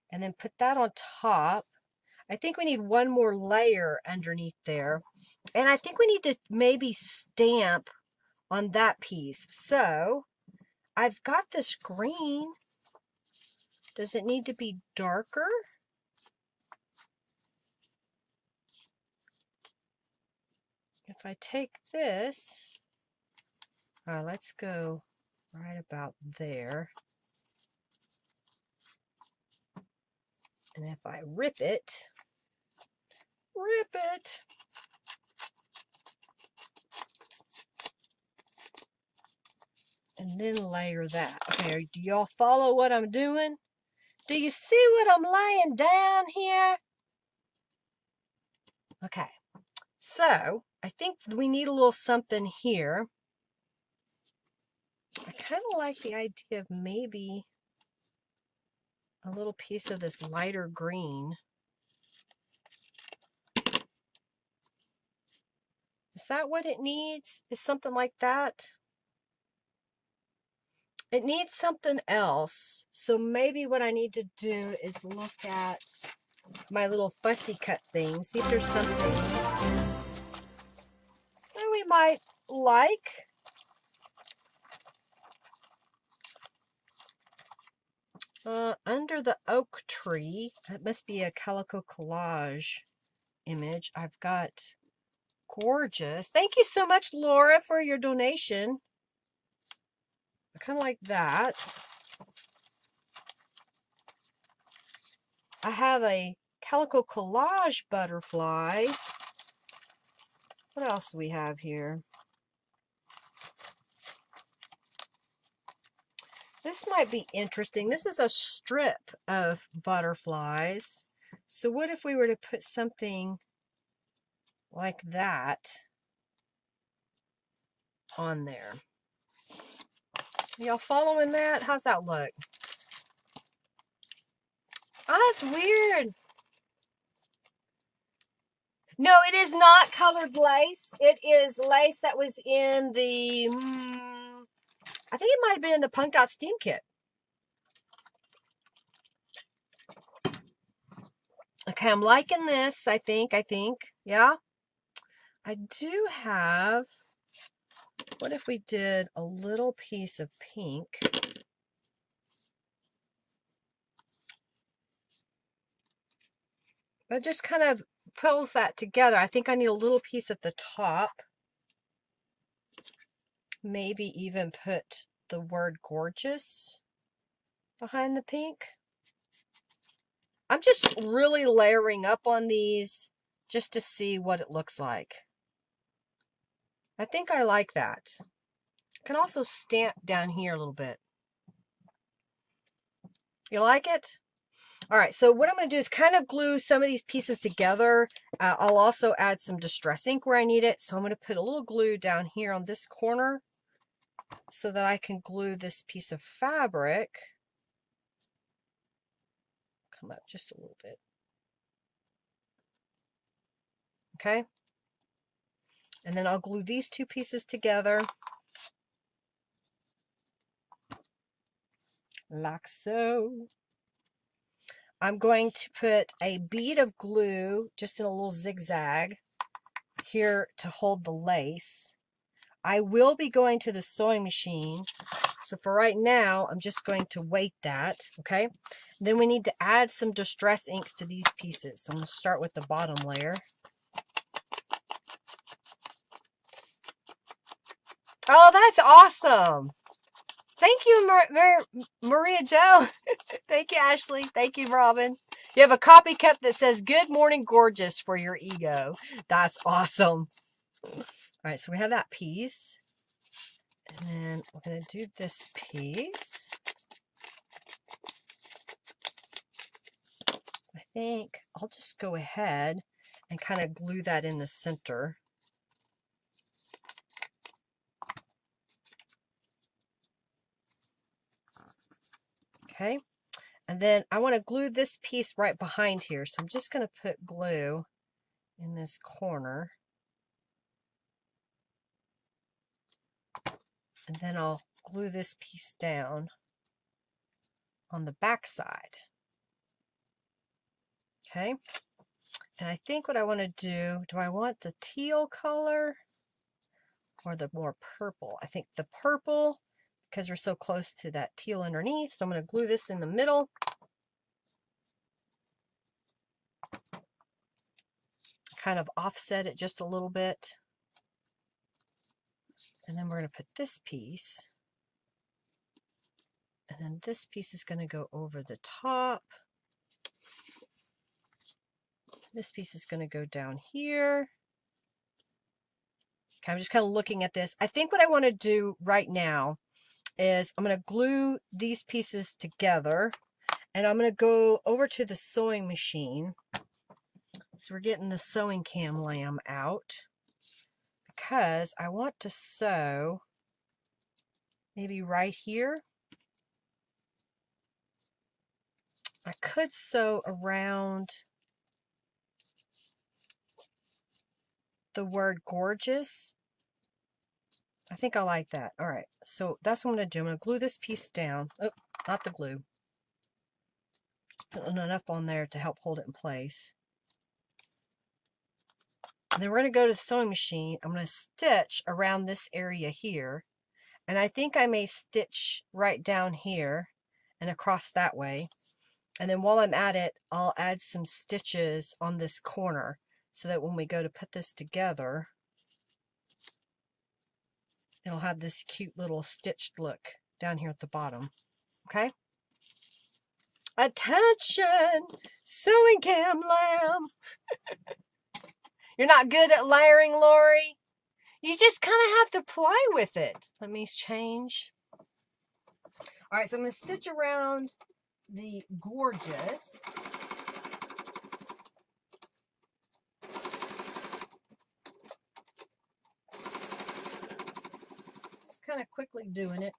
and then put that on top, I think we need one more layer underneath there. And I think we need to maybe stamp on that piece. So I've got this green. Does it need to be darker? If I take this, let's go right about there. And if I rip it, and then layer that. Okay, do y'all follow what I'm doing? Do you see what I'm laying down here? Okay, so I think we need a little something here. I kind of like the idea of maybe a little piece of this lighter green. Is that what it needs? Is something like that? It needs something else. So maybe what I need to do is look at my little fussy cut thing. See if there's something that we might like. Under the oak tree, that must be a Calico Collage image. I've got gorgeous. Thank you so much, Laura, for your donation. I kind of like that. I have a Calico Collage butterfly. What else do we have here? This might be interesting. This is a strip of butterflies. So what if we were to put something like that on there? Y'all following that? How's that look? Oh, that's weird. No, it is not colored lace. It is lace that was in the, I think it might have been in the Punk Dot Steam Kit. Okay, I'm liking this, I think. Yeah. I do have, what if we did a little piece of pink? That just kind of pulls that together. I think I need a little piece at the top. Maybe even put the word gorgeous behind the pink. I'm just really layering up on these just to see what it looks like. I think I like that. I can also stamp down here a little bit. You like it? All right, so what I'm going to do is kind of glue some of these pieces together. I'll also add some distress ink where I need it. So I'm going to put a little glue down here on this corner so that I can glue this piece of fabric. Come up just a little bit. Okay. And then I'll glue these two pieces together. Like so. I'm going to put a bead of glue just in a little zigzag here to hold the lace. I will be going to the sewing machine. So for right now, I'm just going to weight that, okay? Then we need to add some distress inks to these pieces. So I'm going to start with the bottom layer. Oh, that's awesome. Thank you, Maria Jo. Thank you, Ashley. Thank you, Robin. You have a coffee cup that says, "Good morning, gorgeous," for your ego. That's awesome. All right, so we have that piece. And then we're going to do this piece. I think I'll just go ahead and kind of glue that in the center. Okay, and then I want to glue this piece right behind here. So I'm just going to put glue in this corner. And then I'll glue this piece down on the back side. Okay, and I think what I want to do I want the teal color or the more purple? I think the purple, because we're so close to that teal underneath. So I'm going to glue this in the middle. Kind of offset it just a little bit. And then we're going to put this piece. And then this piece is going to go over the top. This piece is going to go down here. Okay, I'm just kind of looking at this. I think what I want to do right now is I'm going to glue these pieces together. And I'm going to go over to the sewing machine. So we're getting the sewing cam lamb out. Because I want to sew maybe right here. I could sew around the word gorgeous. I think I like that. All right, so that's what I'm going to do. I'm going to glue this piece down. Oh, not the glue. Just putting enough on there to help hold it in place. And then we're going to go to the sewing machine. I'm going to stitch around this area here. And I think I may stitch right down here and across that way. And then while I'm at it, I'll add some stitches on this corner so that when we go to put this together, it'll have this cute little stitched look down here at the bottom. Okay? Attention! Sewing cam lamb! You're not good at layering, Lori? You just kind of have to play with it. Let me change. All right, so I'm going to stitch around the gorgeous. Just kind of quickly doing it.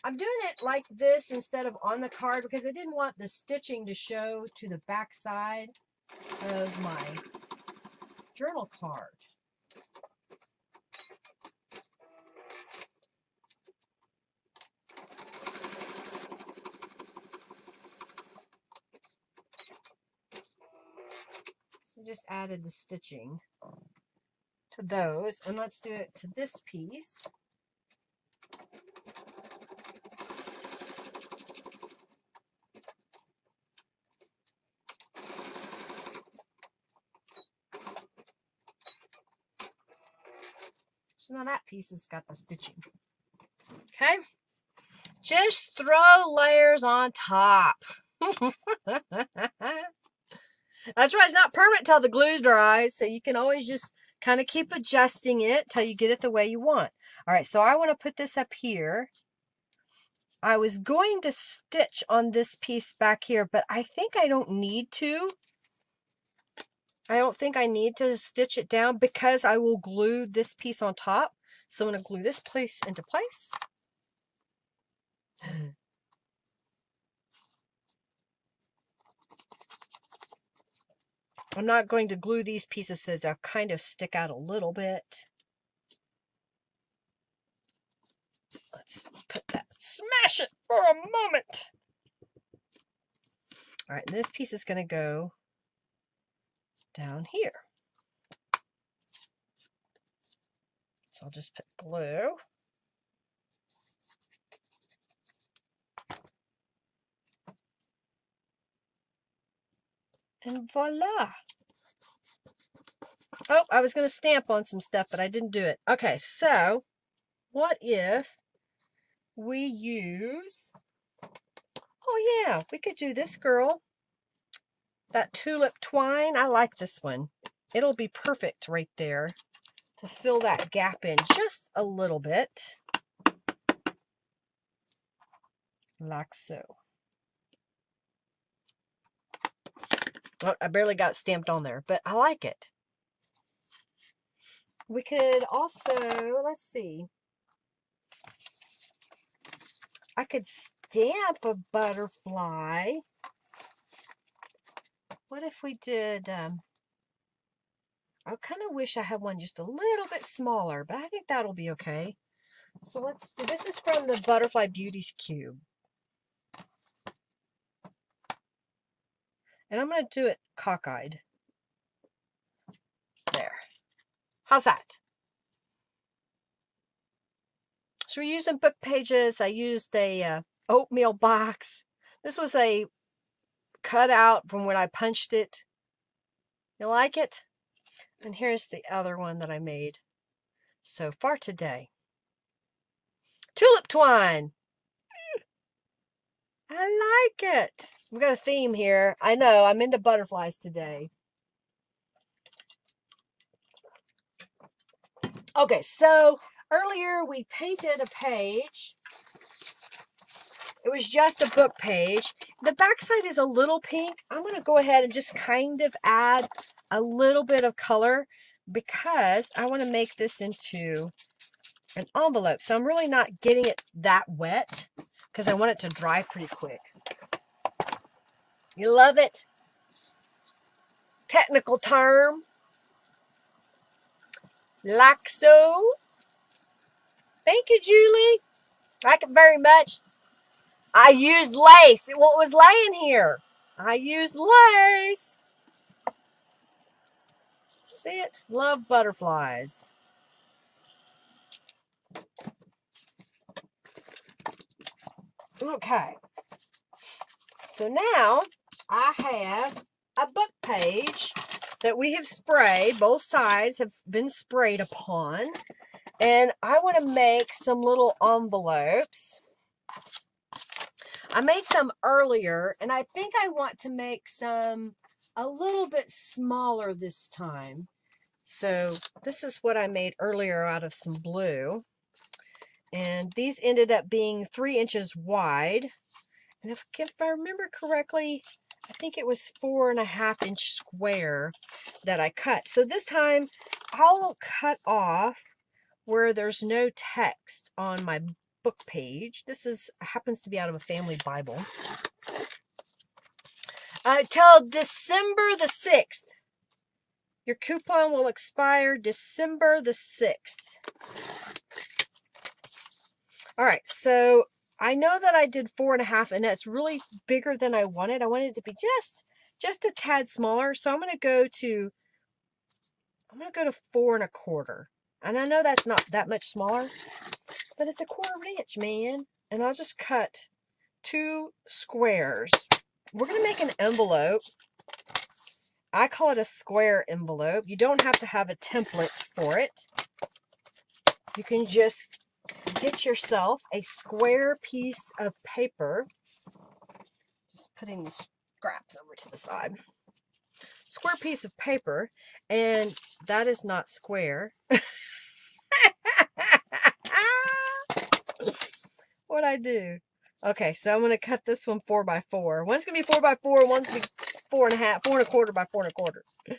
I'm doing it like this instead of on the card because I didn't want the stitching to show to the back side of my journal card. So just added the stitching to those, and let's do it to this piece. So now that piece has got the stitching. Okay, just throw layers on top. That's right, it's not permanent till the glue dries, so you can always just kind of keep adjusting it till you get it the way you want. All right, so I want to put this up here. I was going to stitch on this piece back here, but I think I don't need to. I don't think I need to stitch it down because I will glue this piece on top. So I'm going to glue this piece into place. I'm not going to glue these pieces because they'll kind of stick out a little bit. Let's put that, smash it for a moment. All right, this piece is going to go down here. So I'll just put glue. And voila. Oh, I was going to stamp on some stuff, but I didn't do it. Okay, so what if we use, oh yeah, we could do this girl. That tulip twine, I like this one. It'll be perfect right there to fill that gap in just a little bit. Like so. Oh, I barely got it stamped on there, but I like it. We could also, let's see. I could stamp a butterfly. What if we did, I kind of wish I had one just a little bit smaller, but I think that'll be okay. So let's do, this is from the Butterfly Beauties Cube. And I'm going to do it cockeyed. There. How's that? So we're using book pages. I used a Oatmeal Box. This was a cutout from when I punched it. You like it? And here's the other one that I made so far today. Tulip twine. I like it. We got a theme here. I know, I'm into butterflies today. Okay, so earlier we painted a page. It was just a book page. The backside is a little pink. I'm going to go ahead and just kind of add a little bit of color because I want to make this into an envelope. So I'm really not getting it that wet because I want it to dry pretty quick. You love it? Technical term. Like so. Thank you, Julie. Like it very much. I used lace. Well, it was laying here. I used lace. See it? Love butterflies. Okay. So now I have a book page that we have sprayed. Both sides have been sprayed upon. And I want to make some little envelopes. I made some earlier, and I think I want to make some a little bit smaller this time. So this is what I made earlier out of some blue. And these ended up being 3 inches wide. And if I remember correctly, I think it was 4.5 inch square that I cut. So this time I'll cut off where there's no text on my book page. This happens to be out of a family Bible. Till December the 6th. Your coupon will expire December the 6th. All right, so I know that I did 4.5, and that's really bigger than I wanted. I wanted it to be just a tad smaller. So I'm gonna go to 4.25. And I know that's not that much smaller, but it's a 1/4 inch, man. And I'll just cut 2 squares. We're gonna make an envelope. I call it a square envelope. You don't have to have a template for it. You can just get yourself a square piece of paper. Just putting the scraps over to the side. Square piece of paper, and that is not square. What'd I do? Okay, so I'm going to cut this one 4x4. One's going to be 4x4, one's going to be 4.5, 4.25 by 4.25.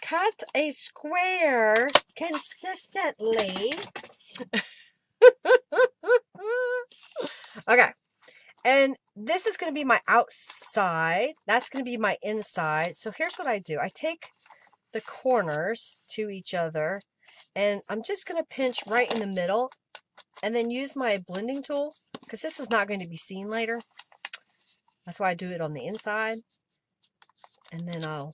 Cut a square consistently. Okay, And this is going to be my outside. That's going to be my inside. So here's what I do. I take the corners to each other, and I'm just going to pinch right in the middle and then use my blending tool, because this is not going to be seen later. That's why I do it on the inside. And then I'll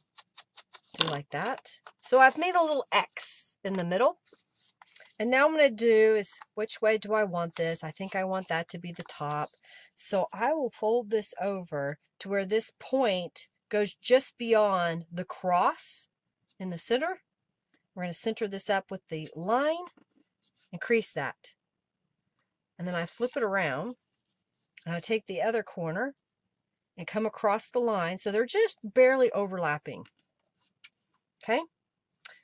do like that. So I've made a little X in the middle. And now I'm going to do is, which way do I want this? I think I want that to be the top. So I will fold this over to where this point goes just beyond the cross in the center. We're going to center this up with the line and crease that. And then I flip it around and I take the other corner and come across the line. So they're just barely overlapping. Okay.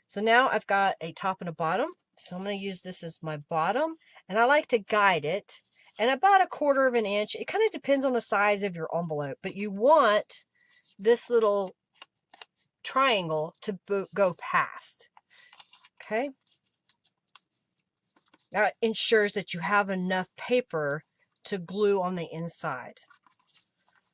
So now I've got a top and a bottom. So I'm going to use this as my bottom, and I like to guide it, and about 1/4 of an inch. It kind of depends on the size of your envelope, but you want this little triangle to go past. Okay. That ensures that you have enough paper to glue on the inside.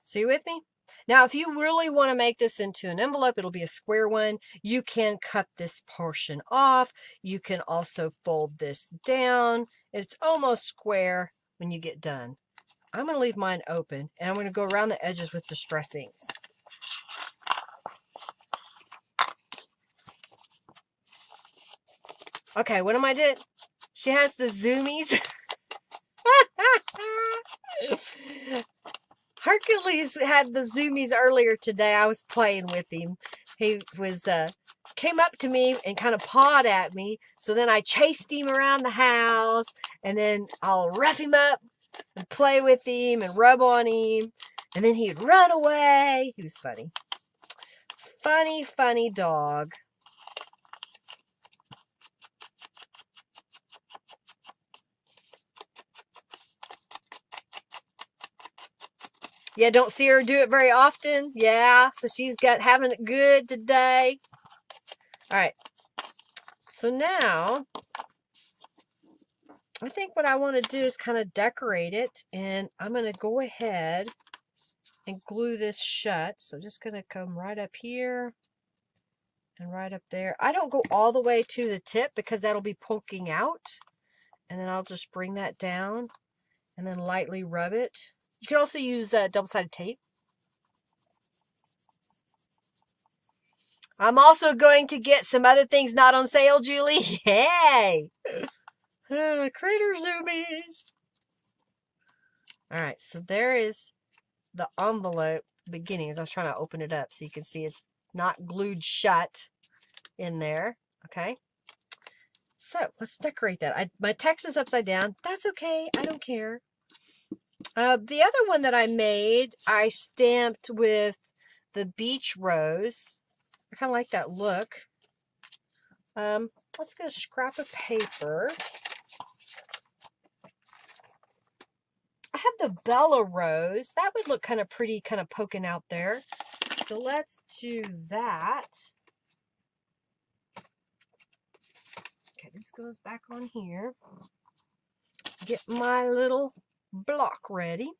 So you with me? Now, if you really want to make this into an envelope, it'll be a square one. You can cut this portion off. You can also fold this down. It's almost square when you get done. I'm going to leave mine open, and I'm going to go around the edges with distressings. Okay, what am I doing? She has the zoomies. Hercules had the zoomies earlier today. I was playing with him. He was came up to me and kind of pawed at me. So then I chased him around the house, and then I'll rough him up and play with him and rub on him, and then he'd run away. He was funny. Funny, funny dog. Yeah, don't see her do it very often. Yeah, so she's having it good today. All right. So now, I think what I want to do is kind of decorate it, and I'm going to go ahead and glue this shut. So just going to come right up here and right up there. I don't go all the way to the tip because that'll be poking out. And then I'll just bring that down and then lightly rub it. You can also use double-sided tape. I'm also going to get some other things not on sale, Julie. Yay! Critter zoomies. All right, so there is the envelope beginnings. I was trying to open it up so you can see it's not glued shut in there. Okay. So let's decorate that. My text is upside down. That's okay. I don't care. The other one that I made, I stamped with the beach rose. I kind of like that look. Let's get a scrap of paper. I have the Bella Rose. That would look kind of pretty, kind of poking out there. So let's do that. Okay, this goes back on here. Get my little block ready.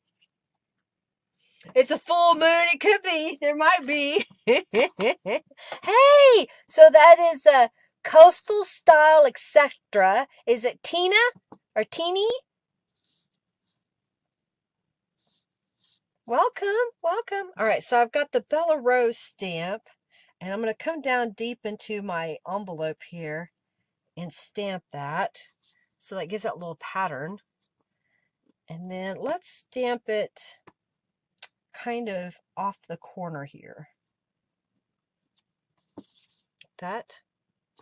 It's a full moon. It could be. There might be. Hey! So that is a Coastal Style, etc. Is it Tina or Teeny? Welcome, welcome. All right, so I've got the Bella Rose stamp, and I'm going to come down deep into my envelope here and stamp that. So that gives that little pattern. And then let's stamp it kind of off the corner here. That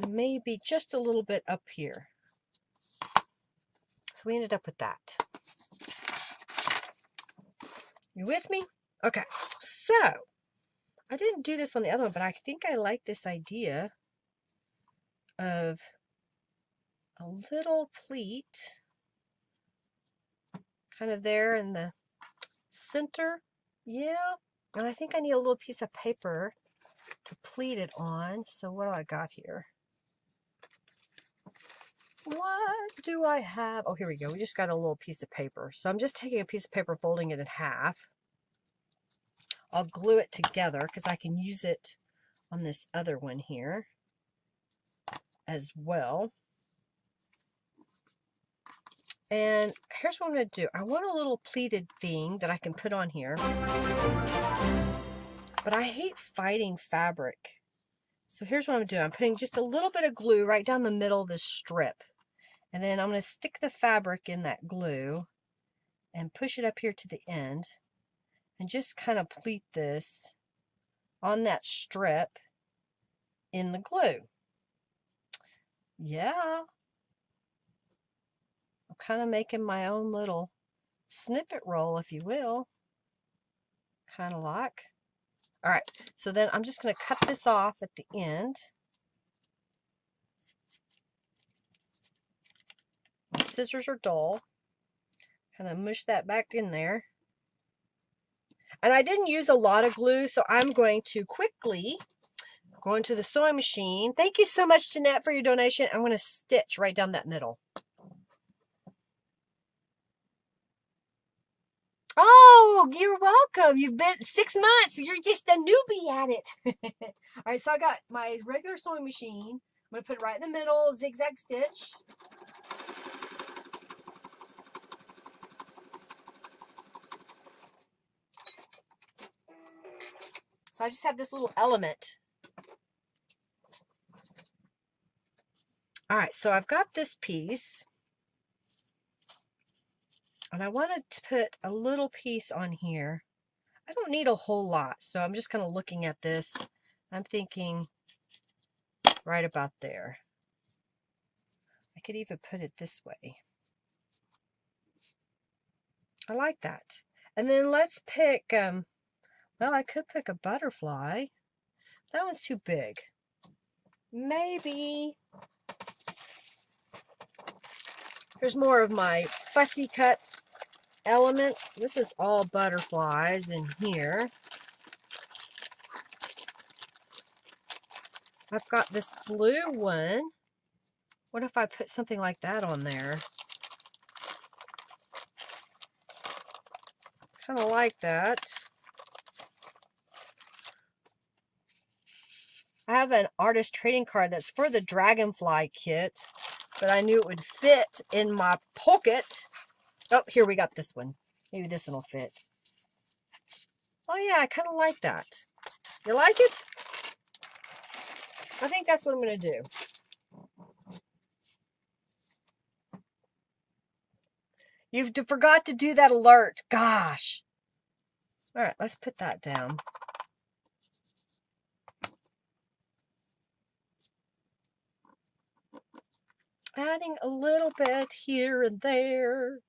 may be just a little bit up here. So we ended up with that. You with me? Okay, so I didn't do this on the other one, but I think I like this idea of a little pleat kind of there in the center. Yeah, and I think I need a little piece of paper to pleat it on. So what do I got here? What do I have? Oh, here we go. We just got a little piece of paper. So I'm just taking a piece of paper, folding it in half. I'll glue it together because I can use it on this other one here as well. And here's what I'm going to do. I want a little pleated thing that I can put on here. But I hate fighting fabric. So here's what I'm doing. I'm putting just a little bit of glue right down the middle of this strip. And then I'm going to stick the fabric in that glue and push it up here to the end. And just kind of pleat this on that strip in the glue. Yeah. I'm kind of making my own little snippet roll, if you will. Kind of like. All right, so then I'm just going to cut this off at the end. My scissors are dull. Kind of mush that back in there. And I didn't use a lot of glue, so I'm going to quickly go into the sewing machine. Thank you so much, Jeanette, for your donation. I'm going to stitch right down that middle. Oh, you're welcome. You've been 6 months. You're just a newbie at it. All right, so I got my regular sewing machine. I'm going to put it right in the middle, zigzag stitch. So I just have this little element. All right, so I've got this piece. And I wanted to put a little piece on here. I don't need a whole lot, so I'm just kind of looking at this. I'm thinking right about there. I could even put it this way. I like that. And then let's pick, well, I could pick a butterfly. That one's too big. Maybe. Here's more of my fussy cut elements. This is all butterflies in here. I've got this blue one. What if I put something like that on there? Kind of like that. I have an artist trading card that's for the Dragonfly kit, but I knew it would fit in my pocket. Oh, here we got this one. Maybe this one will fit. Oh yeah, I kind of like that. You like it? I think that's what I'm going to do. You forgot to do that alert. Gosh. All right, let's put that down. Adding a little bit here and there.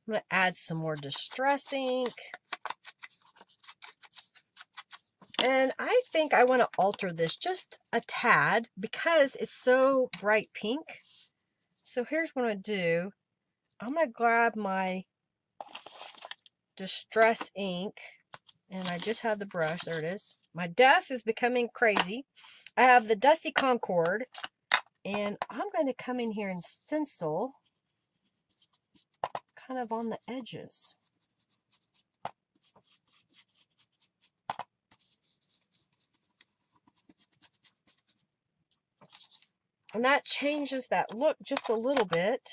I'm going to add some more distress ink. And I think I want to alter this just a tad because it's so bright pink. So here's what I'm going to do. I'm going to grab my distress ink, and I just have the brush. There it is. My desk is becoming crazy. I have the Dusty Concord, and I'm going to come in here and stencil kind of on the edges. And that changes that look just a little bit.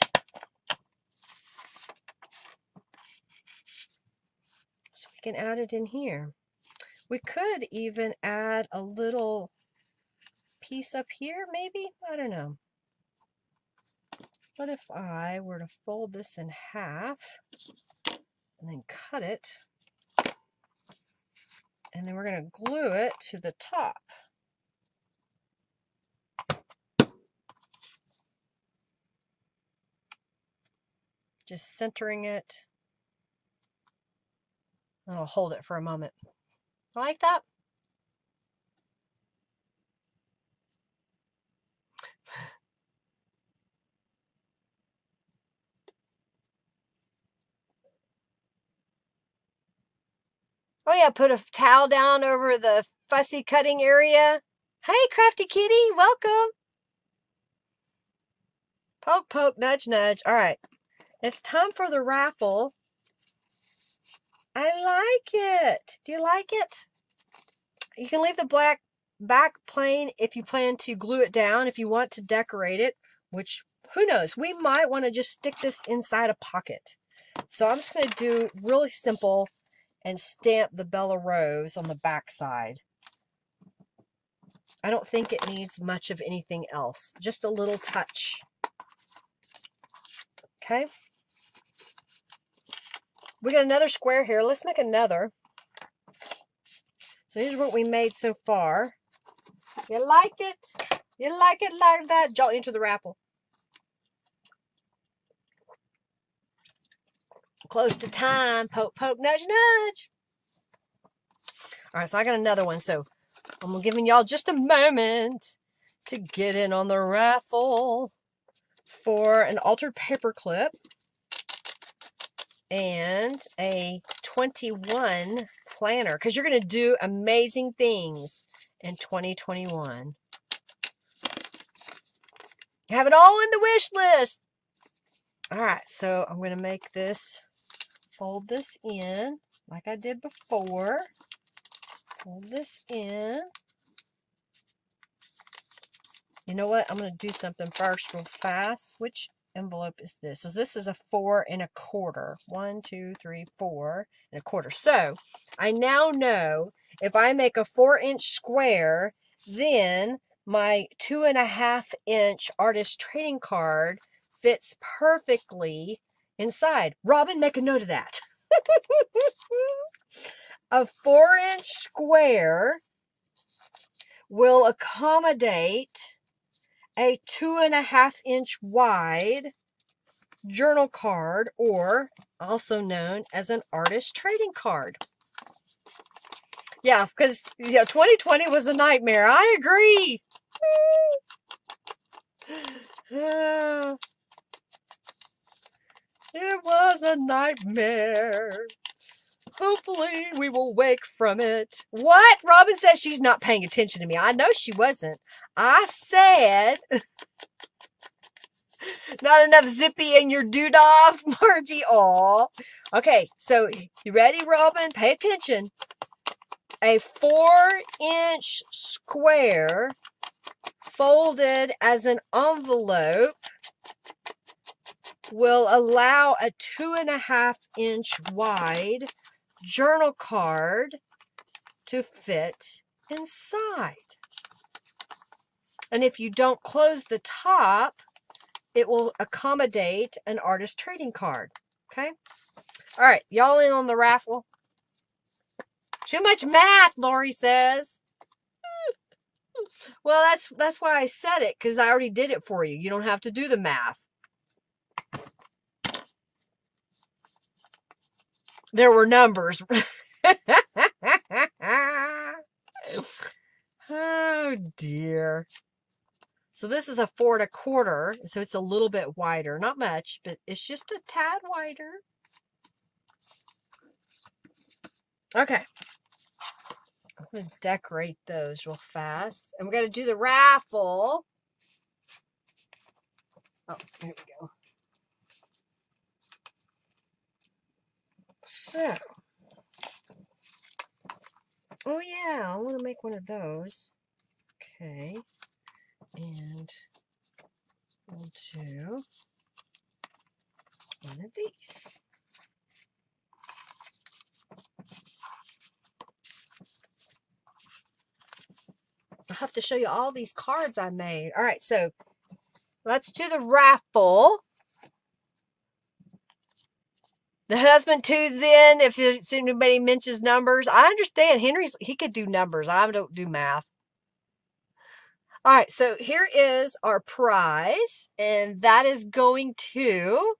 So we can add it in here. We could even add a little piece up here, maybe? I don't know. What if I were to fold this in half and then cut it, and then we're going to glue it to the top. Just centering it. And I'll hold it for a moment. Like that? Oh yeah, put a towel down over the fussy cutting area. Hey, Crafty Kitty, welcome. Poke, poke, nudge, nudge. All right, it's time for the raffle. I like it. Do you like it? You can leave the black back plain if you plan to glue it down, if you want to decorate it, which, who knows, we might want to just stick this inside a pocket. So I'm just going to do really simple and stamp the Bella Rose on the back side. I don't think it needs much of anything else, just a little touch. Okay. We got another square here. Let's make another. So here's what we made so far. You like it? You like it like that? Jolt into the raffle. Close to time. Poke, poke, nudge, nudge. All right, so I got another one. So I'm giving y'all just a moment to get in on the raffle for an altered paper clip and a 21 planner, because you're going to do amazing things in 2021. You have it all in the wish list. All right, so I'm going to make this, fold this in like I did before. Fold this in. You know what? I'm going to do something first real fast. Which envelope is this? So this is a 4 1/4. 1, 2, 3, 4 1/4. So I now know if I make a 4-inch square, then my 2.5-inch artist trading card fits perfectly inside. Robin, make a note of that. A 4-inch square will accommodate a 2.5-inch wide journal card, or also known as an artist trading card. Yeah, because 2020 was a nightmare. I agree. It was a nightmare. Hopefully we will wake from it. What? Robin says she's not paying attention to me. I know she wasn't. I said not enough zippy in your doodah, Margie. Aw. Okay, so you ready, Robin? Pay attention. A 4-inch square folded as an envelope will allow a 2.5-inch wide journal card to fit inside. And if you don't close the top, it will accommodate an artist trading card. Okay? All right, y'all in on the raffle? Too much math, Lori says. Well, that's why I said it, because I already did it for you. You don't have to do the math. There were numbers. Oh, dear. So this is a 4 1/4, so it's a little bit wider. Not much, but it's just a tad wider. Okay. I'm going to decorate those real fast. And we're going to do the raffle. Oh, here we go. So. Oh, yeah. I want to make one of those. Okay. And we'll do one of these. I'll have to show you all these cards I made. All right, so let's do the raffle. The husband tunes in if anybody mentions numbers. I understand. He could do numbers. I don't do math. All right, so here is our prize, and that is going to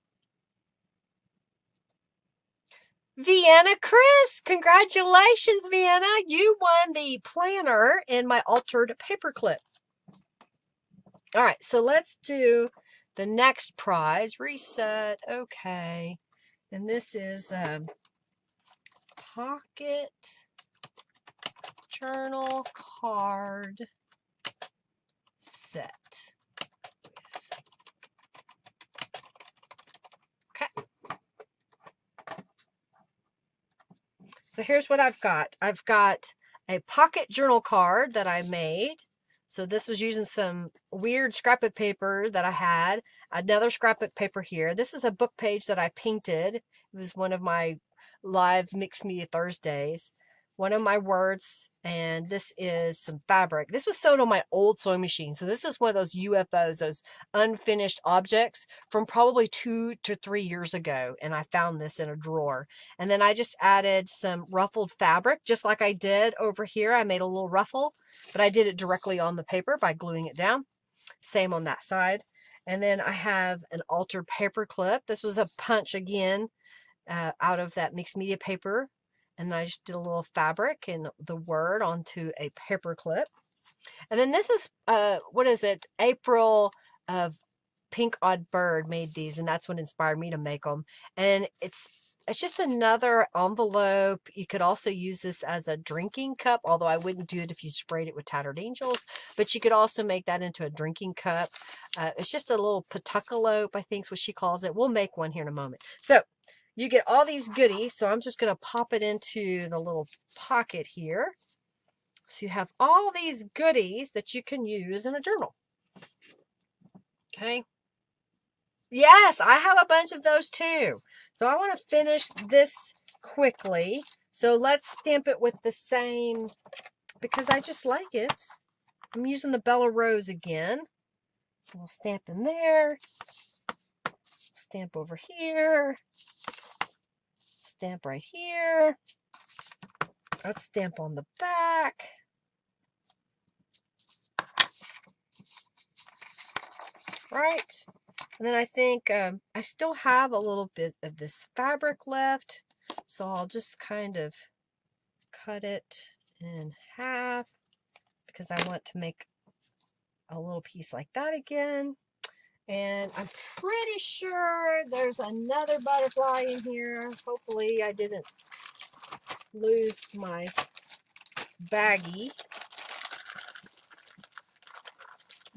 Vienna Chris. Congratulations, Vienna. You won the planner and my altered paperclip. All right, so let's do the next prize. Reset. Okay. And this is pocket journal card set. Okay. So here's what I've got. I've got a pocket journal card that I made. So this was using some weird scrapbook paper that I had. Another scrapbook paper here. This is a book page that I painted. It was one of my live Mixed Media Thursdays. One of my words, and this is some fabric. This was sewed on my old sewing machine. So this is one of those UFOs, those unfinished objects from probably 2 to 3 years ago. And I found this in a drawer. And then I just added some ruffled fabric, just like I did over here. I made a little ruffle, but I did it directly on the paper by gluing it down. Same on that side. And then I have an altered paper clip. This was a punch again out of that mixed media paper. And I just did a little fabric and the word onto a paper clip. And then this is, what is it? April of Pink Odd Bird made these, and that's what inspired me to make them. And it's just another envelope. You could also use this as a drinking cup, although I wouldn't do it if you sprayed it with Tattered Angels. But you could also make that into a drinking cup. It's just a little patucalope, I think is what she calls it. We'll make one here in a moment. So you get all these goodies. So I'm just going to pop it into the little pocket here. So you have all these goodies that you can use in a journal. Okay. Yes, I have a bunch of those too. So I want to finish this quickly. So let's stamp it with the same, because I just like it. I'm using the Bella Rose again. So we'll stamp in there. Stamp over here. Stamp right here. Let's stamp on the back. Right. And then I think I still have a little bit of this fabric left. So I'll just kind of cut it in half because I want to make a little piece like that again. And I'm pretty sure there's another butterfly in here. Hopefully I didn't lose my baggie.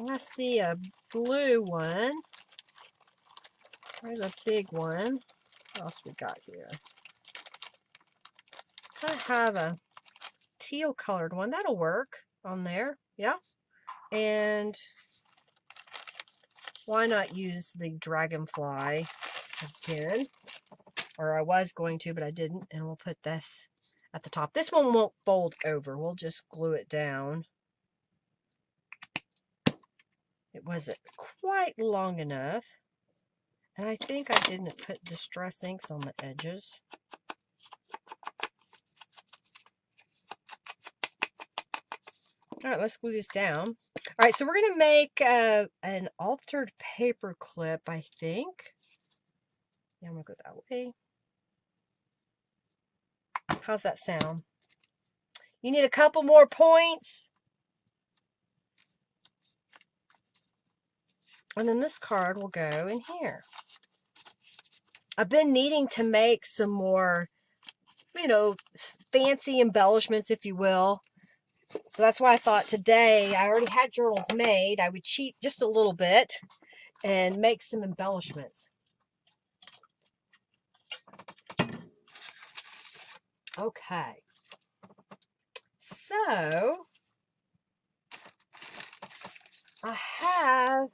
I see a blue one. There's a big one. What else we got here? I have a teal colored one. That'll work on there. Yeah. And why not use the Dragonfly again? Or I was going to, but I didn't. And we'll put this at the top. This one won't fold over. We'll just glue it down. It wasn't quite long enough. And I think I didn't put distress inks on the edges. All right, let's glue this down. All right, so we're going to make an altered paper clip, I think. Yeah, I'm going to go that way. How's that sound? You need a couple more points. And then this card will go in here. I've been needing to make some more, you know, fancy embellishments, if you will. So that's why I thought today, I already had journals made. I would cheat just a little bit and make some embellishments. Okay. So I have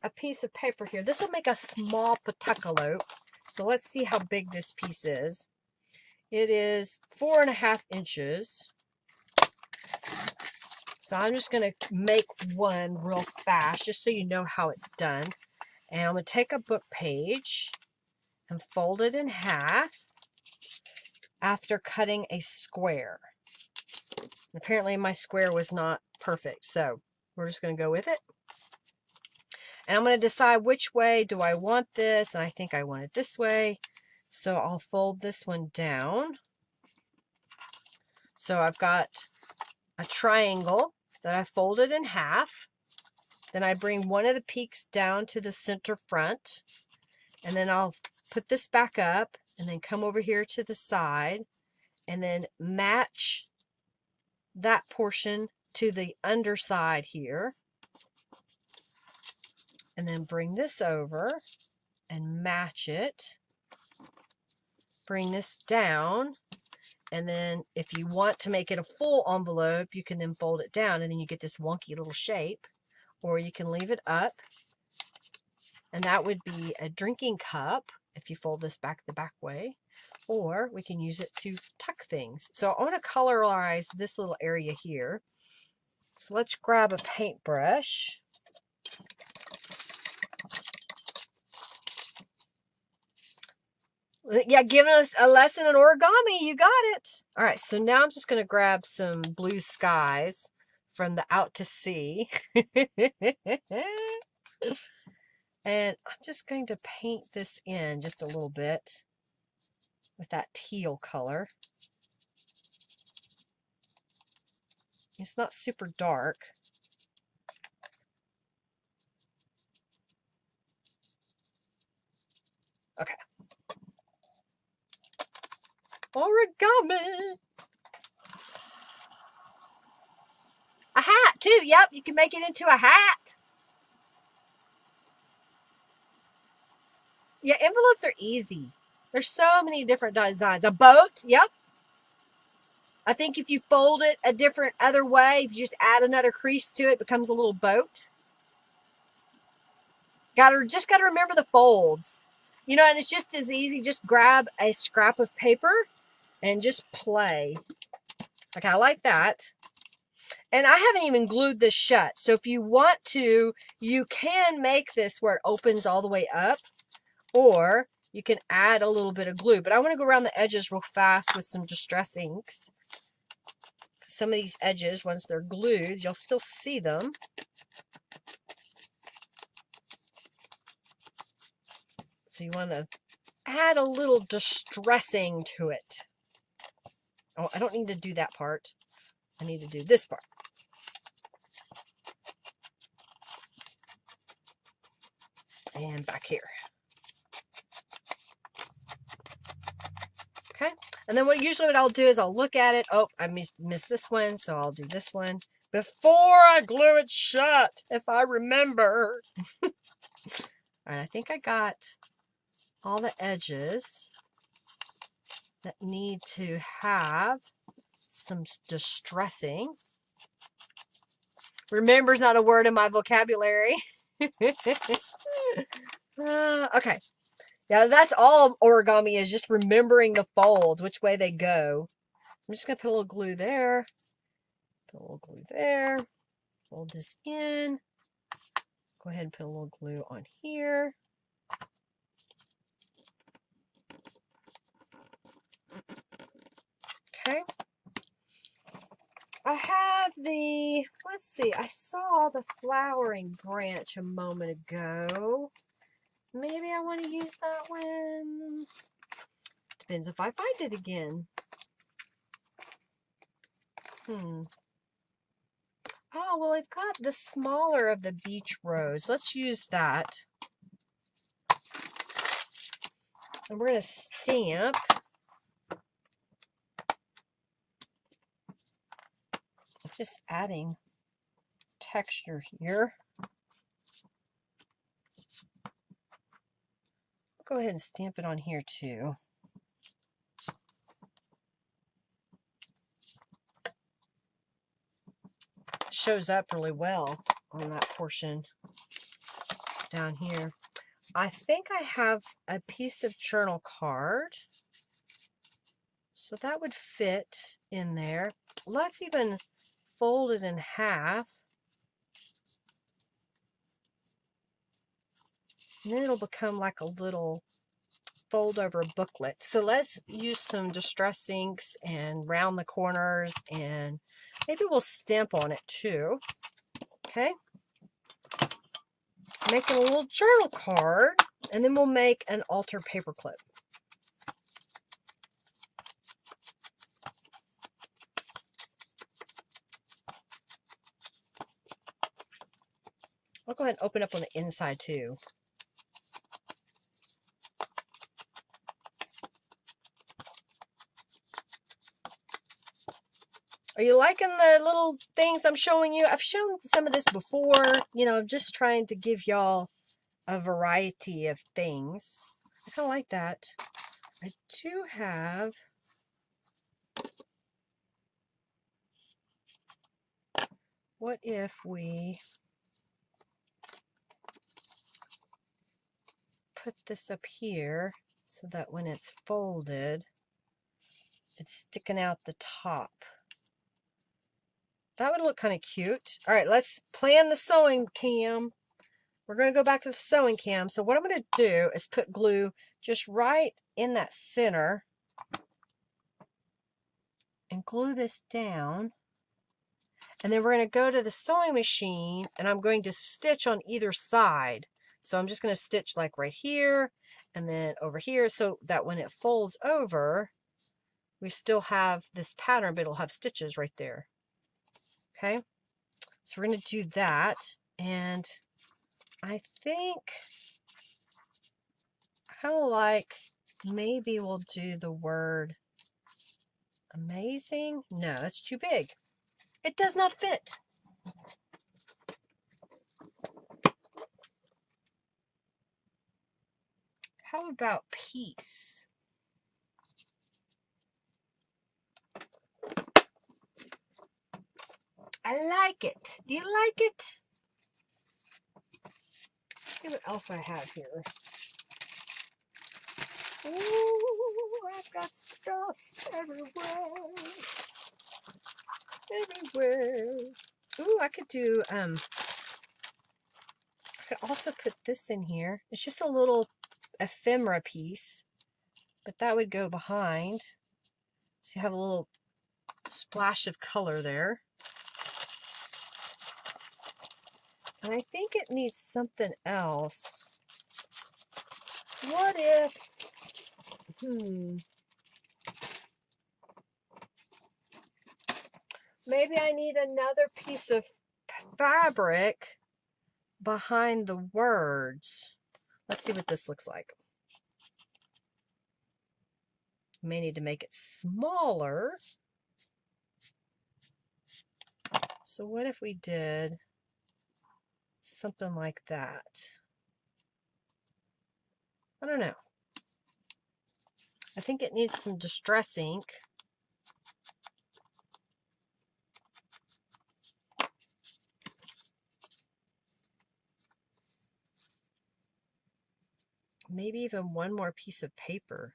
a piece of paper here. This will make a small patucalope. So let's see how big this piece is. It is 4.5 inches. So I'm just going to make one real fast, just so you know how it's done. And I'm going to take a book page and fold it in half after cutting a square. Apparently my square was not perfect, so we're just going to go with it. And I'm going to decide which way do I want this, and I think I want it this way. So I'll fold this one down. So I've got a triangle that I folded in half. Then I bring one of the peaks down to the center front. And then I'll put this back up and then come over here to the side and then match that portion to the underside here. And then bring this over and match it. Bring this down. And then if you want to make it a full envelope, you can then fold it down and then you get this wonky little shape. Or you can leave it up. And that would be a drinking cup if you fold this back the back way. Or we can use it to tuck things. So I want to colorize this little area here. So let's grab a paintbrush. Yeah, giving us a lesson in origami. You got it. All right, so now I'm just going to grab some blue skies from the Out to Sea. And I'm just going to paint this in just a little bit with that teal color. It's not super dark. Okay. Origami. A hat too. Yep, you can make it into a hat. Yeah, envelopes are easy. There's so many different designs. A boat. Yep. I think if you fold it a different other way, if you just add another crease to it, it becomes a little boat. Just gotta remember the folds. You know, and it's just as easy. Just grab a scrap of paper and just play. Okay, I like that. And I haven't even glued this shut. So if you want to, you can make this where it opens all the way up. Or you can add a little bit of glue. But I want to go around the edges real fast with some Distress inks. Some of these edges, once they're glued, you'll still see them. So you want to add a little distressing to it. Oh, I don't need to do that part. I need to do this part. And back here. Okay. And then what I'll do is I'll look at it. Oh, I missed this one, so I'll do this one before I glue it shut, if I remember. All right, I think I got all the edges that need to have some distressing. Remember's not a word in my vocabulary. Okay. Yeah, that's all origami is, just remembering the folds, which way they go. So I'm just going to put a little glue there. Put a little glue there. Fold this in. Go ahead and put a little glue on here. Okay. I have the, let's see, I saw the flowering branch a moment ago. Maybe I want to use that one. Depends if I find it again. Oh, well, I've got the smaller of the beach rose. Let's use that. And we're going to stamp. Just adding texture here. Go ahead and stamp it on here too. It shows up really well on that portion down here. I think I have a piece of journal card, so that would fit in there. Let's even fold it in half. And then it'll become like a little fold over booklet. So let's use some Distress inks and round the corners, and maybe we'll stamp on it too. Okay. Making a little journal card, and then we'll make an altar paper clip. I'll go ahead and open up on the inside too. Are you liking the little things I'm showing you? I've shown some of this before. You know, I'm just trying to give y'all a variety of things. I kind of like that. I do have... What if we put this up here so that when it's folded, it's sticking out the top? That would look kind of cute. All right, let's plan the sewing cam. We're going to go back to the sewing cam. So what I'm going to do is put glue just right in that center and glue this down. And then we're going to go to the sewing machine and I'm going to stitch on either side. So I'm just going to stitch like right here and then over here so that when it folds over, we still have this pattern, but it'll have stitches right there. Okay, so we're going to do that. And I think I kind of like, maybe we'll do the word amazing. No, that's too big. It does not fit. How about peace? I like it. Do you like it? Let's see what else I have here. Ooh, I've got stuff everywhere. Everywhere. Ooh, I could do, I could also put this in here. It's just a little ephemera piece, but that would go behind. So you have a little splash of color there. And I think it needs something else. What if, maybe I need another piece of fabric behind the words. Let's see what this looks like. May need to make it smaller. So what if we did something like that? I don't know. I think it needs some distress ink. Maybe even one more piece of paper.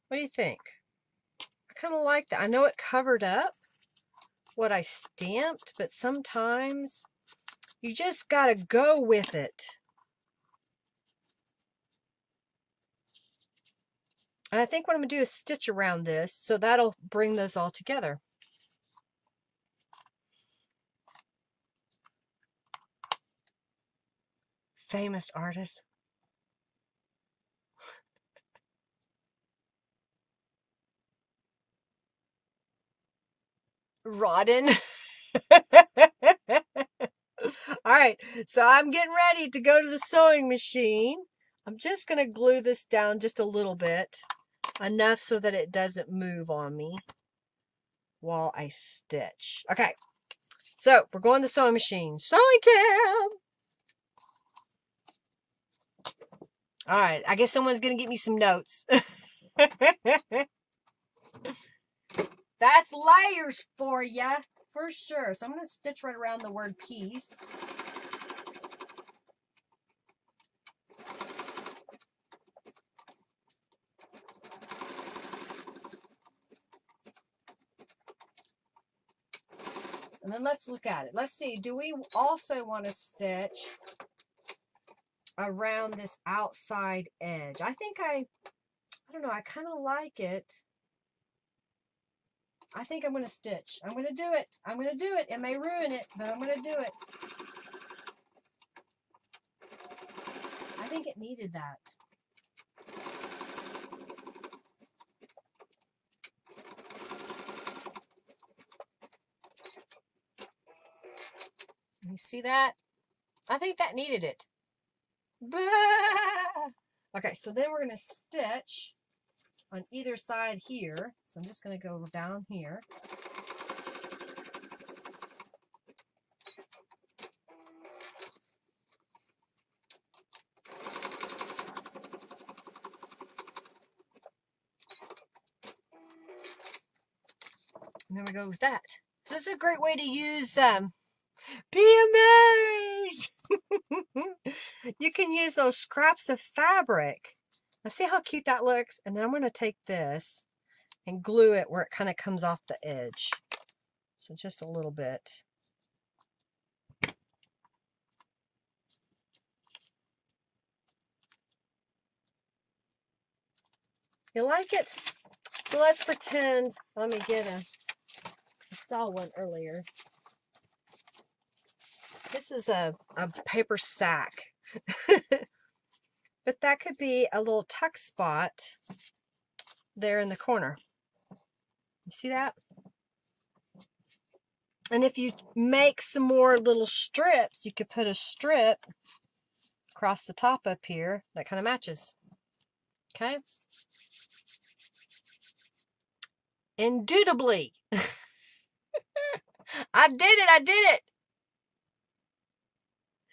What do you think? I kind of like that. I know it covered up what I stamped, but sometimes you just gotta go with it. And I think what I'm gonna do is stitch around this, so that'll bring those all together. Famous artist. Rodden. All right, so I'm getting ready to go to the sewing machine. I'm just going to glue this down just a little bit, enough so that it doesn't move on me while I stitch. Okay, so we're going to the sewing machine. Sewing cam! All right, I guess someone's going to get me some notes. That's layers for you, for sure. So I'm going to stitch right around the word peace. And then let's look at it. Let's see, do we also want to stitch around this outside edge? I think I don't know, I kind of like it. I think I'm going to stitch. I'm going to do it. I'm going to do it. It may ruin it, but I'm going to do it. I think it needed that. You see that? I think that needed it. Bah! Okay, so then we're going to stitch on either side here. So I'm just going to go down here. And there we go with that. So this is a great way to use be amazed. You can use those scraps of fabric. Now see how cute that looks? And then I'm going to take this and glue it where it kind of comes off the edge. So just a little bit. You like it? So let's pretend, let me get I saw one earlier. This is a paper sack. But that could be a little tuck spot there in the corner. You see that? And if you make some more little strips, you could put a strip across the top up here that kind of matches. Okay? Indubitably. I did it. I did it.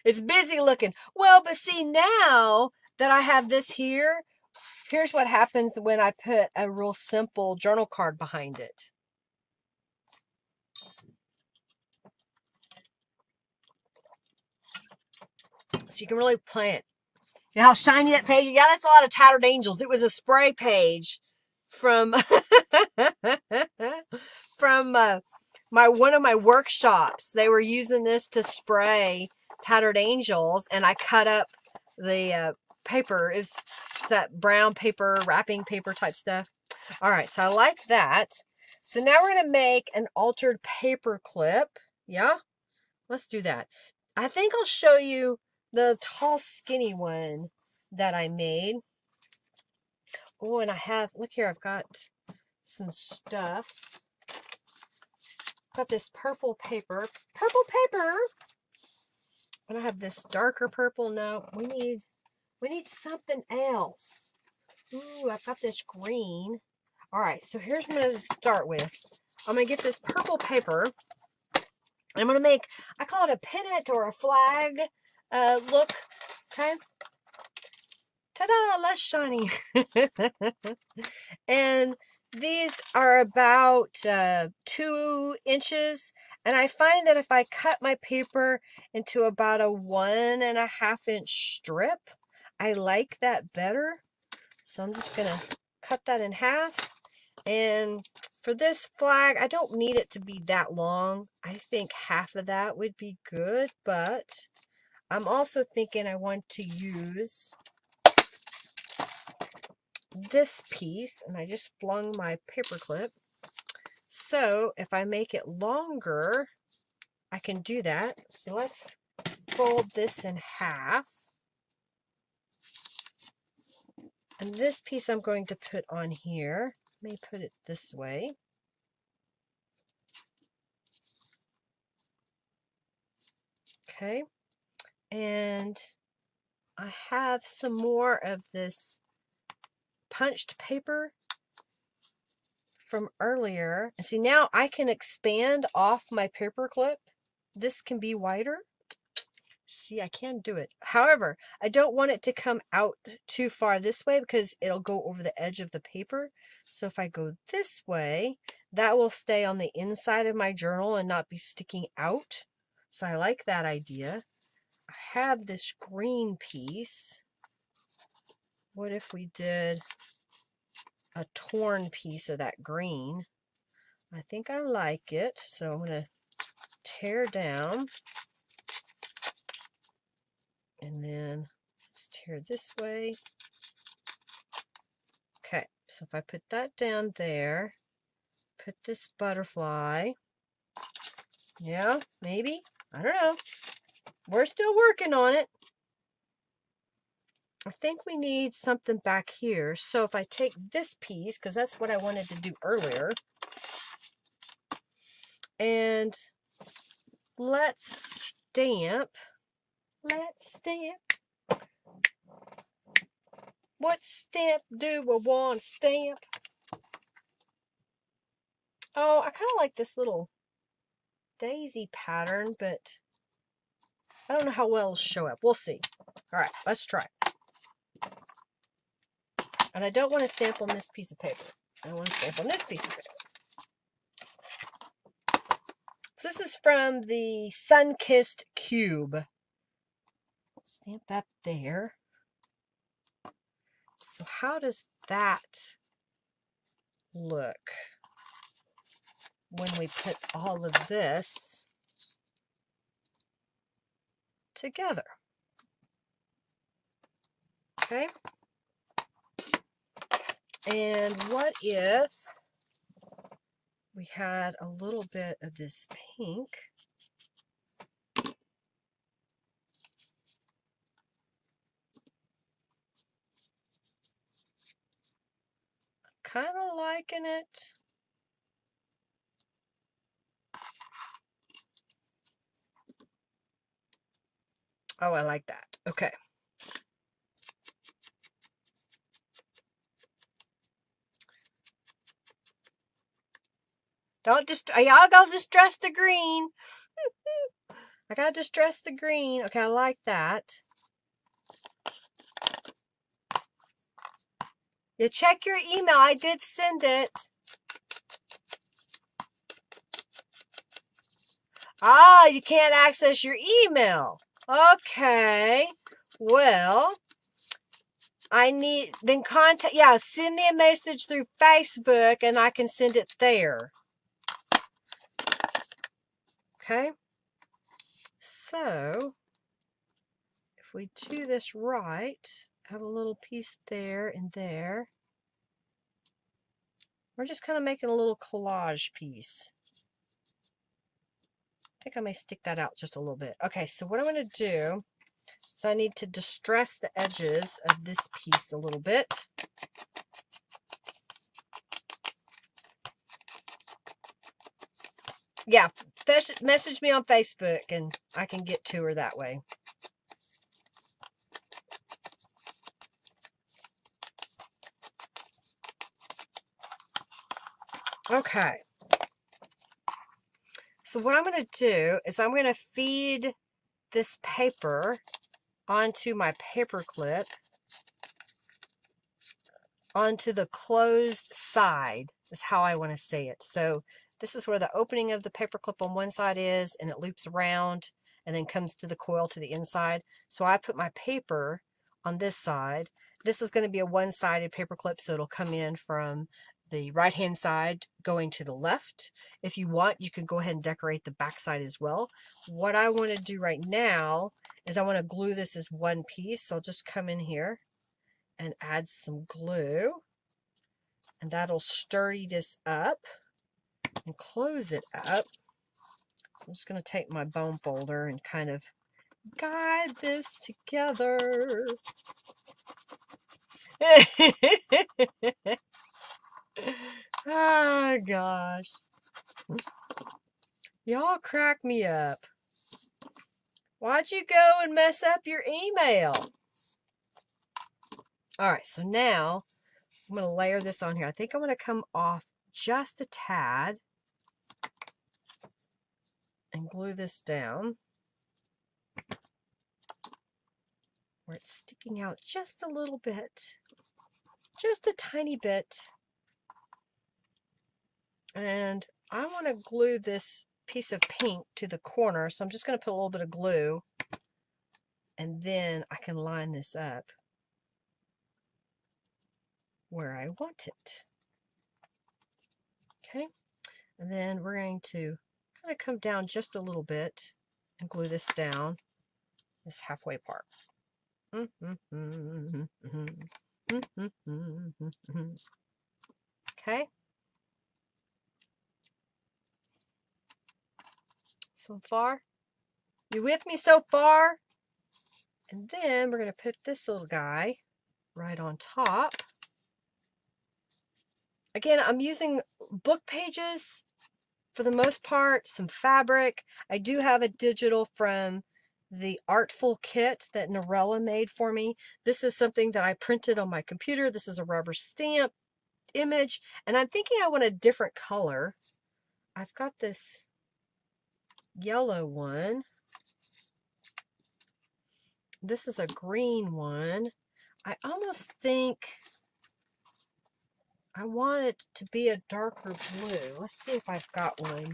It's busy looking. Well, but see, now that I have this here, here's what happens when I put a real simple journal card behind it. So you can really play it. You know how shiny that page is? Yeah, that's a lot of Tattered Angels. It was a spray page from from one of my workshops. They were using this to spray Tattered Angels, and I cut up the paper. It's that brown paper, wrapping paper type stuff. All right, so I like that. So now we're going to make an altered paper clip. Yeah, let's do that. I think I'll show you the tall, skinny one that I made. Oh, and I have, look here, I've got some stuffs. Got this purple paper. Purple paper! And I have this darker purple. No, we need something else. Ooh, I've got this green. All right, so here's what I'm going to start with. I'm going to get this purple paper. I'm going to make, I call it a pennant or a flag look. Okay. Ta-da, less shiny. And these are about 2 inches. And I find that if I cut my paper into about a 1.5 inch strip, I like that better. So I'm just going to cut that in half. And for this flag, I don't need it to be that long. I think half of that would be good, but I'm also thinking I want to use this piece, and I just flung my paper clip. So if I make it longer, I can do that. So let's fold this in half. And this piece I'm going to put on here. Let me put it this way. Okay. And I have some more of this punched paper from earlier. And see, now I can expand off my paper clip. This can be wider. See, I can do it. However, I don't want it to come out too far this way because it'll go over the edge of the paper. So if I go this way, that will stay on the inside of my journal and not be sticking out. So I like that idea. I have this green piece. What if we did a torn piece of that green? I think I like it. So I'm going to tear down. And then let's tear this way. Okay, so if I put that down there, put this butterfly. Yeah, maybe. I don't know. We're still working on it. I think we need something back here. So if I take this piece, because that's what I wanted to do earlier, and let's stamp. What stamp do I want to stamp? Oh, I kind of like this little daisy pattern, but I don't know how well it'll show up. We'll see. All right, let's try. And I don't want to stamp on this piece of paper. I want to stamp on this piece of paper. So this is from the Sun-Kissed Cube. Stamp that there. So how does that look when we put all of this together? Okay. And what if we had a little bit of this pink? Kind of liking it. Oh, I like that. Okay. Y'all gotta distress the green. I gotta distress the green. Okay, I like that. You check your email. I did send it. Ah, you can't access your email. Okay. Well, then contact, yeah, send me a message through Facebook and I can send it there. Okay. So, if we do this right, have a little piece there and there. We're just kind of making a little collage piece. I think I may stick that out just a little bit. Okay, so what I'm going to do is I need to distress the edges of this piece a little bit. Yeah, message me on Facebook and I can get to her that way. Okay. So what I'm going to do is I'm going to feed this paper onto my paper clip, onto the closed side is how I want to say it. So this is where the opening of the paper clip on one side is, and it loops around and then comes to the coil to the inside. So I put my paper on this side. This is going to be a one-sided paper clip, so it'll come in from the right-hand side going to the left. If you want, you can go ahead and decorate the back side as well. What I want to do right now is I want to glue this as one piece. So I'll just come in here and add some glue, and that'll sturdy this up and close it up. So I'm just going to take my bone folder and kind of guide this together. Oh gosh, y'all crack me up. Why'd you go and mess up your email? All right, so now I'm going to layer this on here. I think I'm going to come off just a tad and glue this down where it's sticking out just a little bit, just a tiny bit. And I want to glue this piece of pink to the corner, so I'm just going to put a little bit of glue, and then I can line this up where I want it. Okay, and then we're going to kind of come down just a little bit and glue this down, this halfway part. Okay. So far? You with me so far? And then we're going to put this little guy right on top. Again, I'm using book pages for the most part, some fabric. I do have a digital from the Artful kit that Norella made for me. This is something that I printed on my computer. This is a rubber stamp image, and I'm thinking I want a different color. I've got this yellow one. This is a green one. I almost think I want it to be a darker blue. Let's see if I've got one.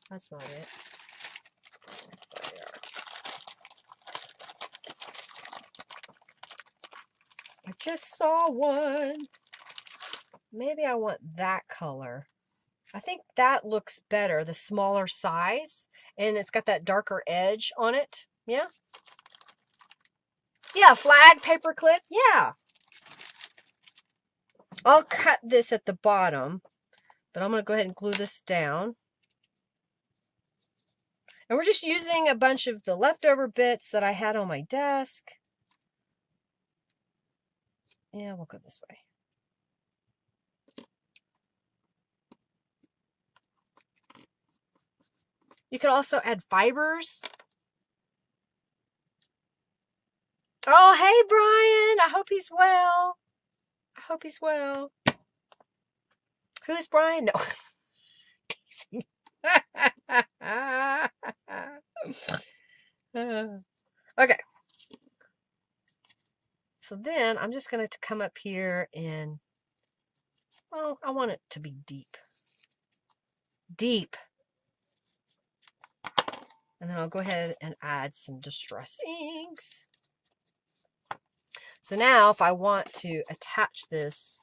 That's not it. I just saw one. Maybe I want that color. I think that looks better, the smaller size, and it's got that darker edge on it. Yeah? Yeah, flag paper clip. Yeah. I'll cut this at the bottom, but I'm going to go ahead and glue this down. And we're just using a bunch of the leftover bits that I had on my desk. Yeah, we'll go this way. You could also add fibers. Oh, hey, Brian. I hope he's well. I hope he's well. Who's Brian? No. Okay. So then I'm just going to come up here and, well, I want it to be deep. Deep. And then I'll go ahead and add some distress inks. So now if I want to attach this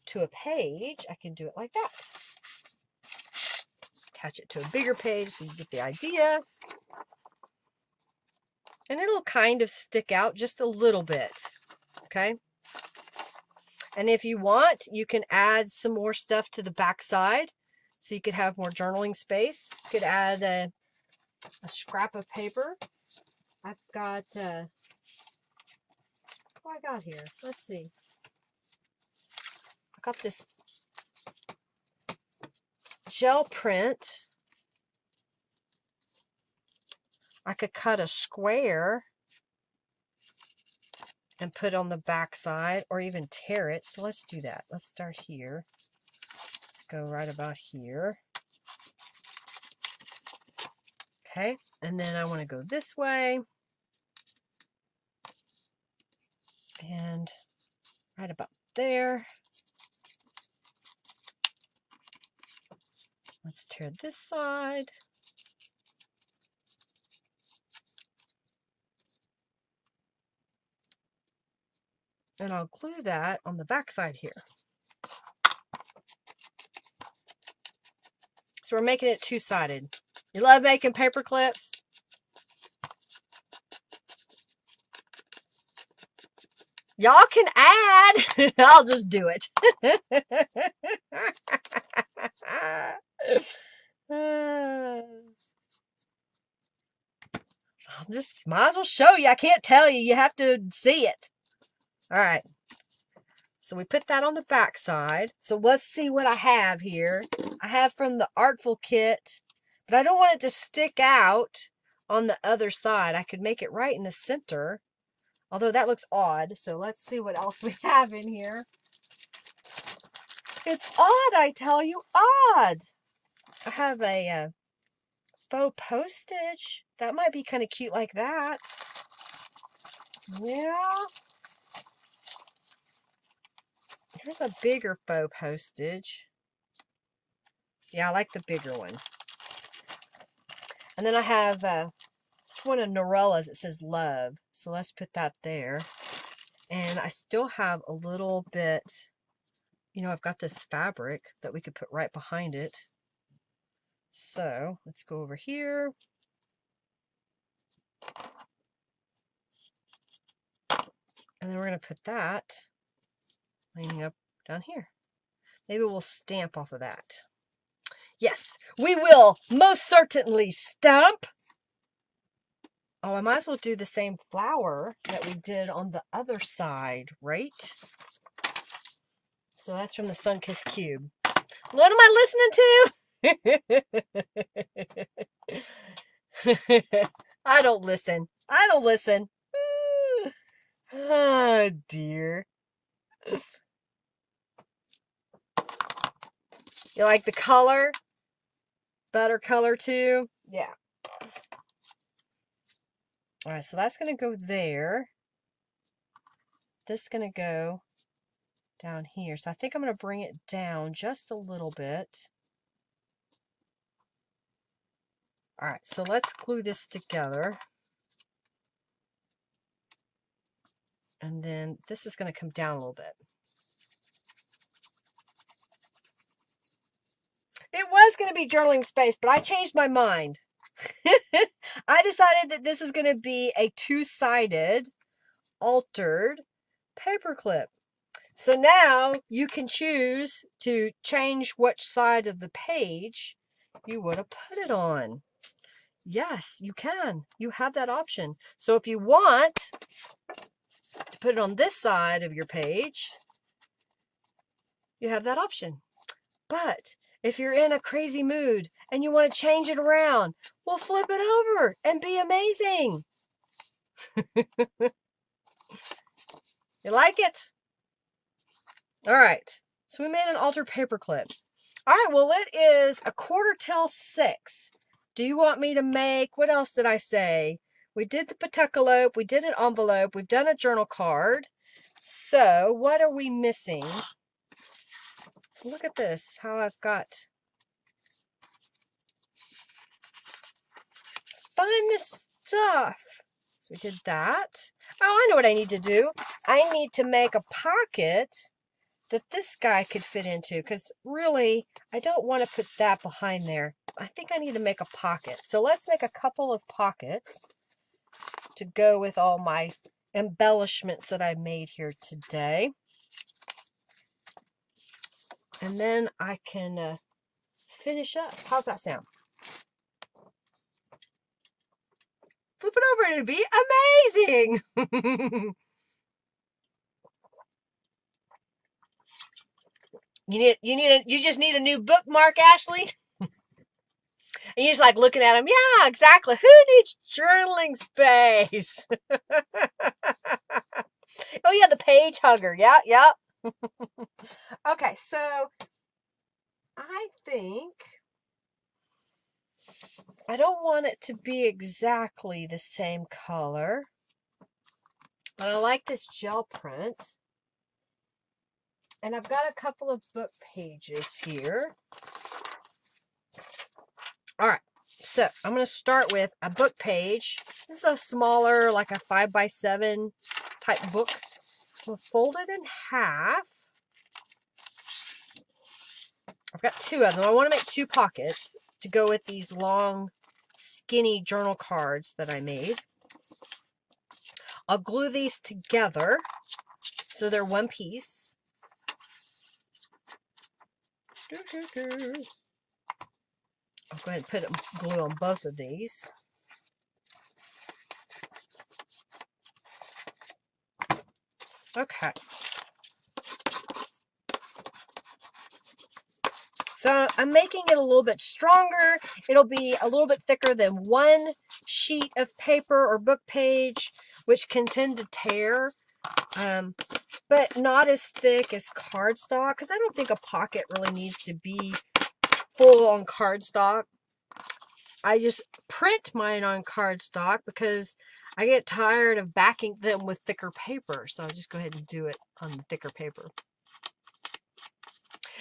to a page, I can do it like that. Just attach it to a bigger page so you get the idea. And it'll kind of stick out just a little bit, okay? And if you want, you can add some more stuff to the back side so you could have more journaling space. You could add a scrap of paper. I've got, what do I got here? Let's see. I got this gel print. I could cut a square and put on the back side, or even tear it. So let's do that. Let's start here. Let's go right about here. Okay, and then I want to go this way. And right about there. Let's tear this side. And I'll glue that on the back side here. So we're making it two-sided. You love making paper clips? Y'all can add. I'll just do it. I'm just, might as well show you. I can't tell you. You have to see it. All right. So we put that on the back side. So let's see what I have here. I have from the Artful kit, but I don't want it to stick out on the other side. I could make it right in the center, although that looks odd. So let's see what else we have in here. It's odd, I tell you, odd. I have a faux postage. That might be kind of cute like that. Yeah. Here's a bigger faux postage. Yeah, I like the bigger one. And then I have this one of Norella's. It says love. So let's put that there. And I still have a little bit, you know, I've got this fabric that we could put right behind it. So let's go over here. And then we're going to put that lining up down here. Maybe we'll stamp off of that. Yes, we will most certainly stamp. Oh, I might as well do the same flower that we did on the other side, right? So that's from the Sunkissed Cube. What am I listening to? I don't listen. I don't listen. Oh, dear. You like the color? Better color too? Yeah. All right, so that's going to go there. This is going to go down here. So I think I'm going to bring it down just a little bit. All right, so let's glue this together. And then this is going to come down a little bit. It was going to be journaling space, but I changed my mind. I decided that this is going to be a two-sided altered paperclip. So now you can choose to change which side of the page you want to put it on. Yes, you can. You have that option. So if you want to put it on this side of your page, you have that option. But if you're in a crazy mood and you want to change it around, we'll flip it over and be amazing. You like it? All right. So we made an altered paperclip. All right. Well, it is 1/4 till 6. Do you want me to make, what else did I say? We did the petecalope. We did an envelope. We've done a journal card. So what are we missing? So look at this, how I've got fun stuff. So we did that. Oh, I know what I need to do. I need to make a pocket that this guy could fit into, because really, I don't want to put that behind there. I think I need to make a pocket. So let's make a couple of pockets to go with all my embellishments that I made here today. And then I can finish up. How's that sound? Flip it over and it'd be amazing. You just need a new bookmark, Ashley. And you're just like looking at them. Yeah, exactly. Who needs journaling space? Oh yeah, the page hugger. Yeah, yeah. Okay, so I think I don't want it to be exactly the same color, but I like this gel print. And I've got a couple of book pages here. All right, so I'm going to start with a book page. This is a smaller, like a 5x7 type book. We'll fold it in half. I've got 2 of them. I want to make 2 pockets to go with these long, skinny journal cards that I made. I'll glue these together so they're one piece. I'll go ahead and put glue on both of these. Okay. So I'm making it a little bit stronger. It'll be a little bit thicker than one sheet of paper or book page, which can tend to tear, but not as thick as cardstock, because I don't think a pocket really needs to be full on cardstock. I just print mine on cardstock because I get tired of backing them with thicker paper. So I'll just go ahead and do it on the thicker paper.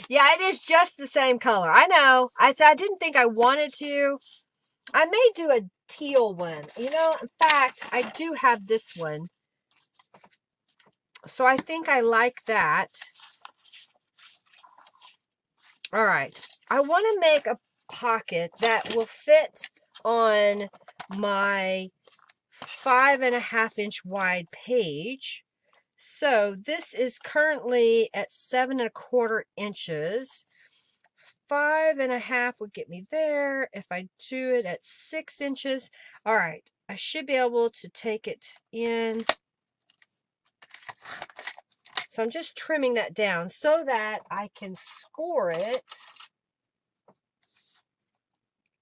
Yeah, it is just the same color. I know. I didn't think I wanted to. I may do a teal one. You know, in fact, I do have this one. So I think I like that. All right. I want to make a pocket that will fit on my 5.5 inch wide page. So this is currently at 7.25 inches. 5.5 would get me there. If I do it at 6 inches, all right, I should be able to take it in. So I'm just trimming that down so that I can score it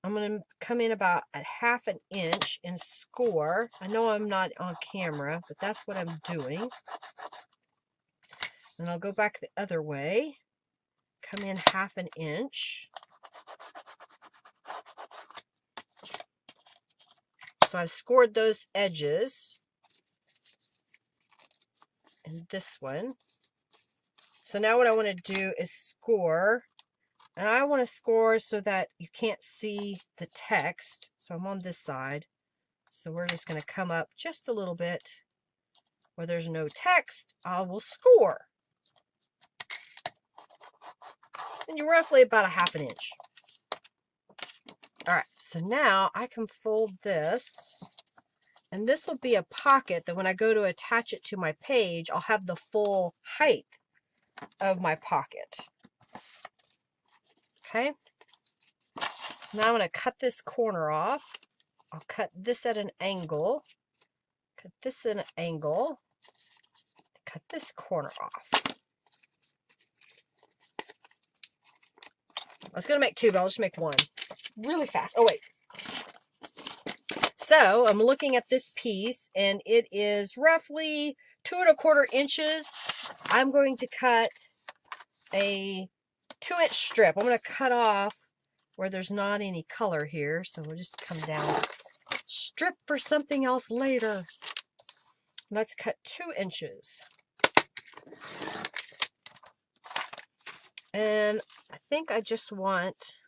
I'm going to come in about a 1/2 inch and score. I know I'm not on camera, but that's what I'm doing. And I'll go back the other way. Come in 1/2 inch. So I've scored those edges. And this one. So now what I want to do is score. And I want to score so that you can't see the text. So I'm on this side. So we're just going to come up just a little bit. Where there's no text, I will score. And you're roughly about a 1/2 inch. All right, so now I can fold this. And this will be a pocket that when I go to attach it to my page, I'll have the full height of my pocket. Okay. So now I'm going to cut this corner off. I'll cut this at an angle. Cut this at an angle. Cut this corner off. I was going to make 2, but I'll just make 1. Really fast. Oh, wait. So I'm looking at this piece, and it is roughly 2 1/4 inches. I'm going to cut a 2-inch strip. I'm going to cut off where there's not any color here. So we'll just come down. Strip for something else later. Let's cut 2 inches. And I think I just want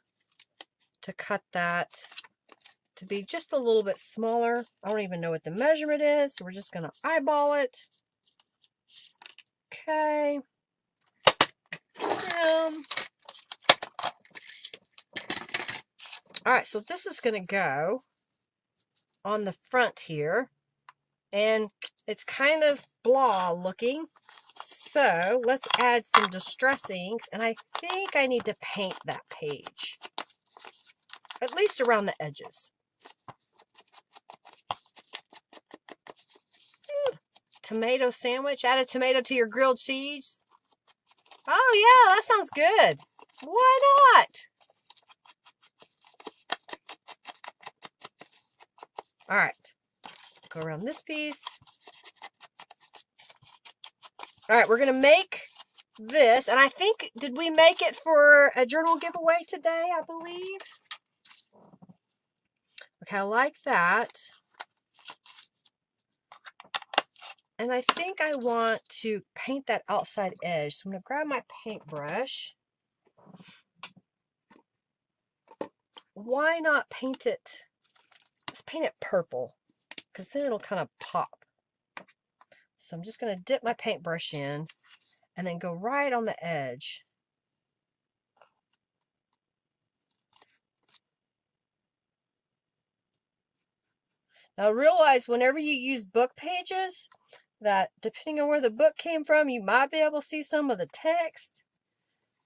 to cut that to be just a little bit smaller. I don't even know what the measurement is, so we're just going to eyeball it. Okay. All right, so this is going to go on the front here, and it's kind of blah looking. So let's add some distress inks, and I think I need to paint that page, at least around the edges. Tomato sandwich. Add a tomato to your grilled cheese. Oh yeah, that sounds good. Why not? All right, go around this piece. All right, we're gonna make this, and I think, did we make it for a journal giveaway today, I believe? Okay, I like that. And I think I want to paint that outside edge. So I'm going to grab my paintbrush. Why not paint it? Let's paint it purple, because then it'll kind of pop. So I'm just going to dip my paintbrush in and then go right on the edge. Now realize whenever you use book pages, that depending on where the book came from, you might be able to see some of the text.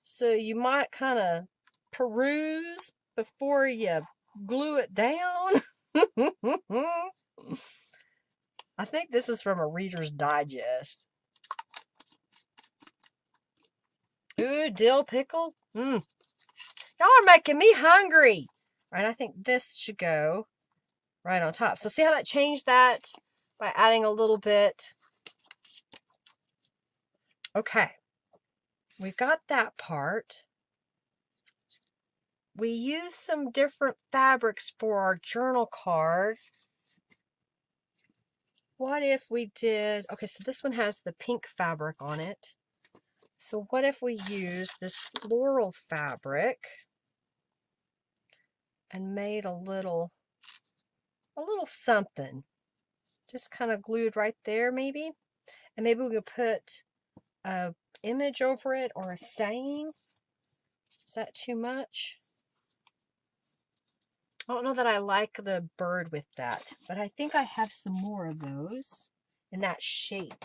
So you might kind of peruse before you glue it down. I think this is from a Reader's Digest. Ooh, dill pickle. Y'all are making me hungry. All right, I think this should go right on top. So see how that changed that by adding a little bit. Okay, we've got that part. We used some different fabrics for our journal card. What if we did, okay, so this one has the pink fabric on it. So what if we use this floral fabric and made a little something, just kind of glued right there maybe, and maybe we could put a image over it or a saying. Is that too much? I don't know that I like the bird with that, but I think I have some more of those in that shape.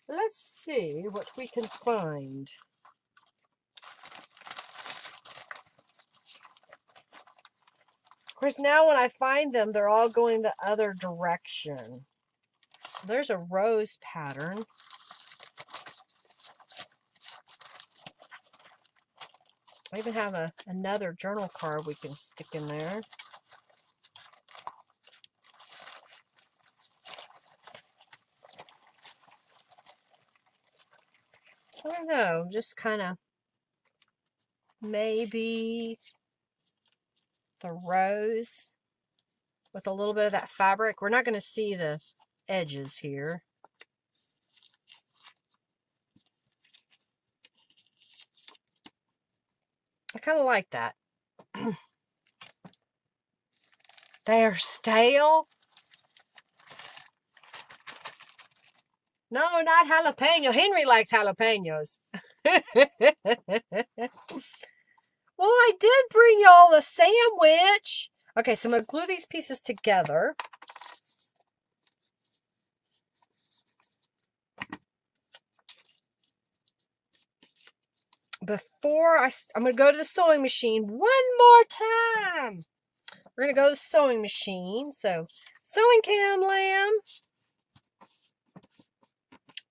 Let's see what we can find. Of course, now when I find them, they're all going the other direction. There's a rose pattern. I even have another journal card we can stick in there. I don't know, just kind of maybe the rose with a little bit of that fabric. We're not going to see the edges here. I kind of like that. They're stale. No, not jalapeno. Henry likes jalapenos. Well, I did bring y'all a sandwich. Okay, so I'm going to glue these pieces together. Before I'm going to go to the sewing machine one more time. We're going to go to the sewing machine. So, sewing cam lamb.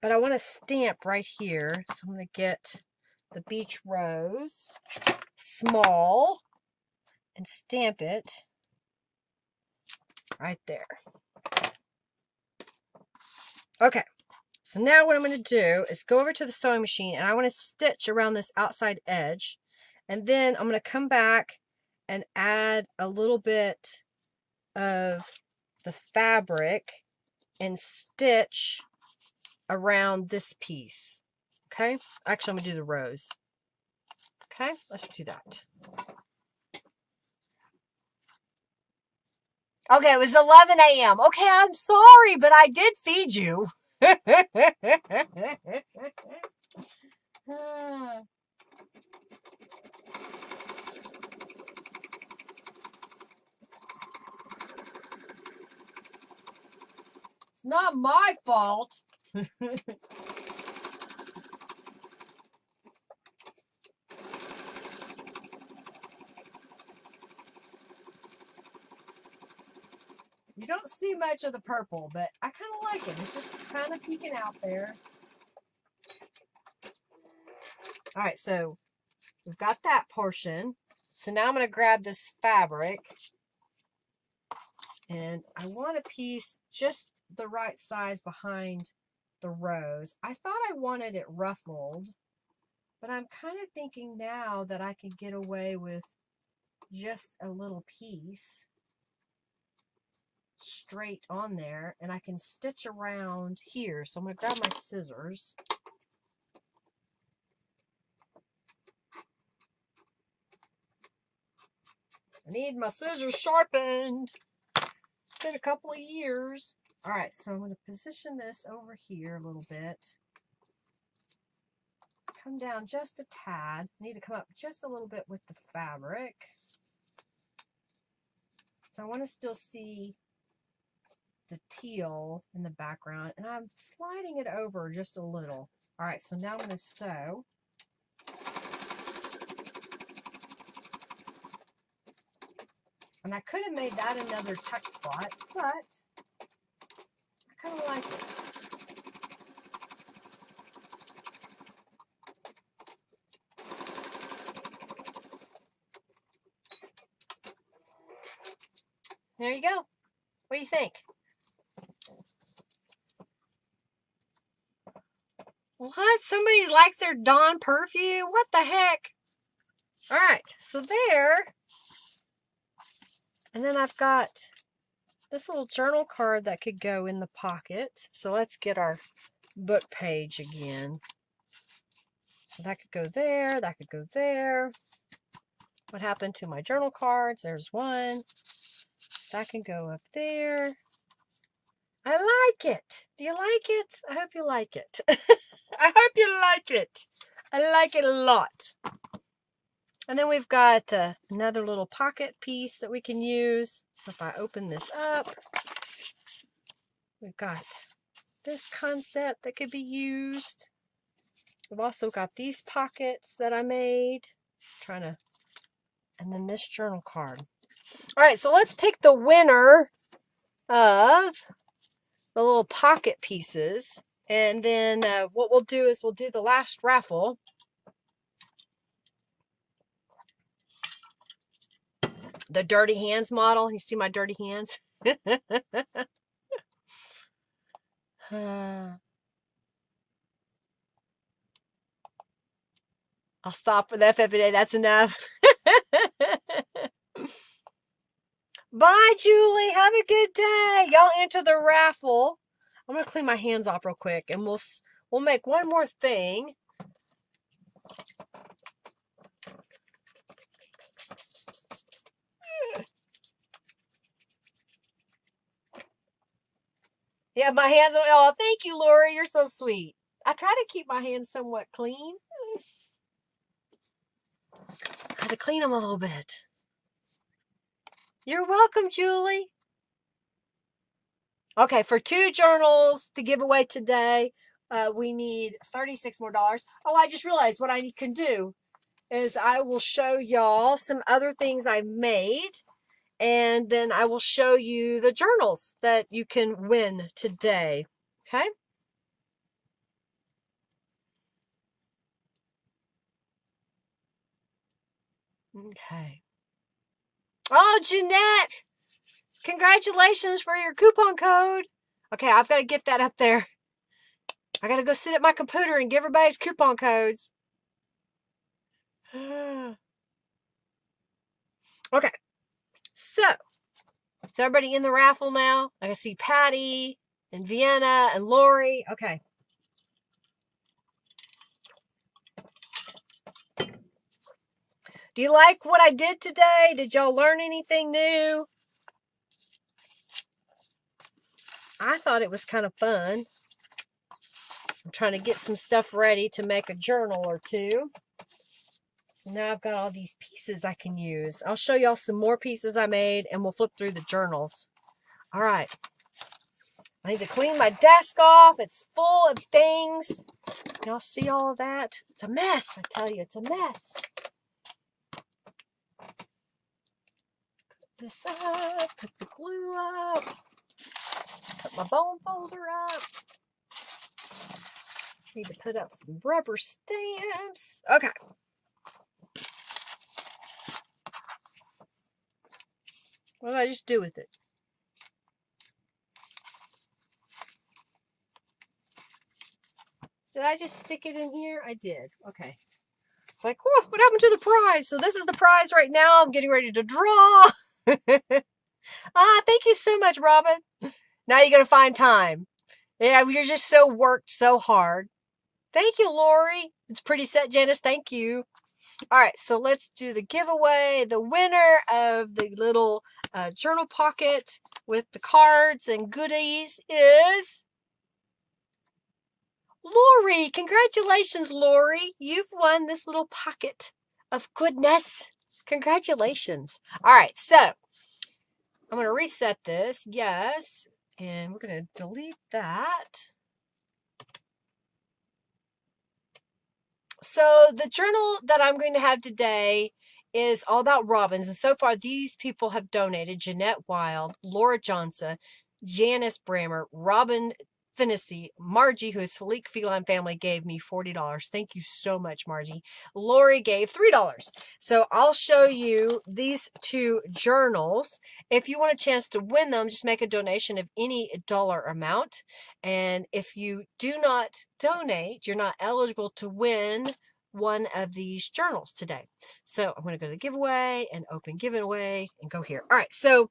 But I want to stamp right here. So I'm going to get the beach rose, small, and stamp it right there. Okay. So now what I'm going to do is go over to the sewing machine and I want to stitch around this outside edge. And then I'm going to come back and add a little bit of the fabric and stitch around this piece. Okay? Actually, I'm going to do the rose. Okay? Let's do that. Okay, it was 11 a.m. Okay, I'm sorry, but I did feed you. It's not my fault. You don't see much of the purple, but I kind of like it. It's just kind of peeking out there. All right, so we've got that portion. So now I'm going to grab this fabric. And I want a piece just the right size behind the rose. I thought I wanted it ruffled, but I'm kind of thinking now that I could get away with just a little piece straight on there, and I can stitch around here. So I'm going to grab my scissors. I need my scissors sharpened. It's been a couple of years. All right, so I'm going to position this over here a little bit. Come down just a tad. Need to come up just a little bit with the fabric. So I want to still see the teal in the background, and I'm sliding it over just a little. All right, so now I'm going to sew. And I could have made that another tuck spot, but I kind of like it. There you go. What do you think? What? Somebody likes their Dawn perfume? What the heck? All right, so there. And then I've got this little journal card that could go in the pocket. So let's get our book page again. So that could go there, that could go there. What happened to my journal cards? There's one. That can go up there. I like it. Do you like it? I hope you like it. I hope you like it. I like it a lot. And then we've got another little pocket piece that we can use. So if I open this up, we've got this concept that could be used. We've also got these pockets that I made. And then this journal card. All right, so let's pick the winner of the little pocket pieces. And then what we'll do is we'll do the last raffle. The dirty hands model. You see my dirty hands? I'll stop for the FFA. That's enough. Bye, Julie. Have a good day. Y'all enter the raffle. I'm gonna clean my hands off real quick, and we'll make one more thing. Yeah, my hands. Oh, thank you, Lori. You're so sweet. I try to keep my hands somewhat clean. I had to clean them a little bit. You're welcome, Julie. Okay, for 2 journals to give away today, we need $36 more. Oh, I just realized what I can do is I will show y'all some other things I've made, and then I will show you the journals that you can win today. Okay? Okay. Oh, Jeanette! Congratulations for your coupon code. Okay, I've got to get that up there. I got to go sit at my computer and give everybody's coupon codes. Okay. So, is everybody in the raffle now? I can see Patty and Vienna and Lori. Okay. Do you like what I did today? Did y'all learn anything new? I thought it was kind of fun. I'm trying to get some stuff ready to make a journal or two. So now I've got all these pieces I can use. I'll show y'all some more pieces I made, and we'll flip through the journals. All right. I need to clean my desk off. It's full of things. Y'all see all of that? It's a mess. I tell you, it's a mess. Put this up. Put the glue up. Put my bone folder up. Need to put up some rubber stamps. Okay. What did I just do with it? Did I just stick it in here? I did. Okay. It's like, whoa, what happened to the prize? So this is the prize right now. I'm getting ready to draw. Thank you so much, Robin. Now you're going to find time. Yeah, you're just worked so hard. Thank you, Lori. It's pretty set, Janice. Thank you. All right, so let's do the giveaway. The winner of the little journal pocket with the cards and goodies is Lori. Congratulations, Lori. You've won this little pocket of goodness. Congratulations. All right, so I'm going to reset this. Yes, and we're going to delete that. So the journal that I'm going to have today is all about robins. And so far, these people have donated: Jeanette Wild, Laura Johnson, Janice Brammer, Robin Finnessy, Margie, who is Felique Feline Family, gave me $40. Thank you so much, Margie. Lori gave $3. So I'll show you these 2 journals. If you want a chance to win them, just make a donation of any dollar amount. And if you do not donate, you're not eligible to win one of these journals today. So I'm going to go to the giveaway and open giveaway and go here. All right, so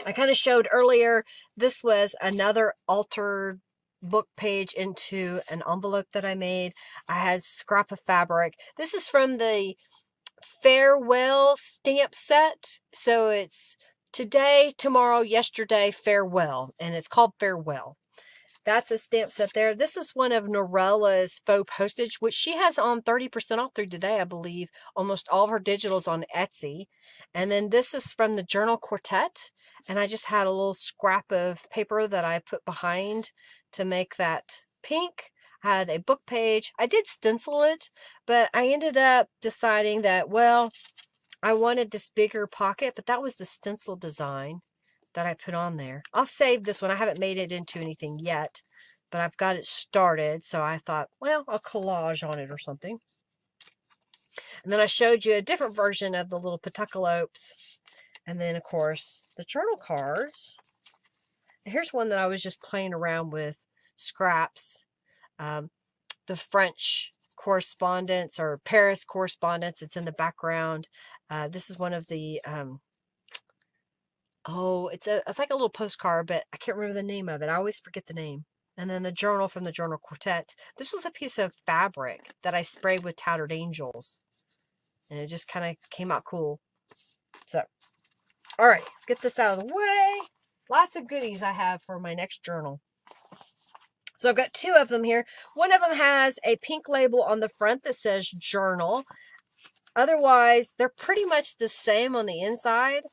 I kind of showed earlier, this was another altered book page into an envelope that I made. I had scrap of fabric. This is from the Farewell stamp set. So it's today, tomorrow, yesterday, farewell. And it's called Farewell. That's a stamp set there. This is one of Norella's faux postage, which she has on 30% off through today, I believe. Almost all of her digitals on Etsy. And then this is from the Journal Quartet. And I just had a little scrap of paper that I put behind to make that pink. I had a book page. I did stencil it, but I ended up deciding that, well, I wanted this bigger pocket, but that was the stencil design that I put on there. I'll save this one. I haven't made it into anything yet, but I've got it started. So I thought, well, I'll collage on it or something. And then I showed you a different version of the little petucalopes. And then, of course, the journal cards. Here's one that I was just playing around with scraps. The French correspondence or Paris correspondence. It's in the background. This is one of the, it's like a little postcard, but I can't remember the name of it. I always forget the name. And then the journal from the Journal Quartet. This was a piece of fabric that I sprayed with Tattered Angels. And it just kind of came out cool. So, all right, let's get this out of the way. Lots of goodies I have for my next journal. So I've got two of them here. One of them has a pink label on the front that says journal. Otherwise, they're pretty much the same on the inside.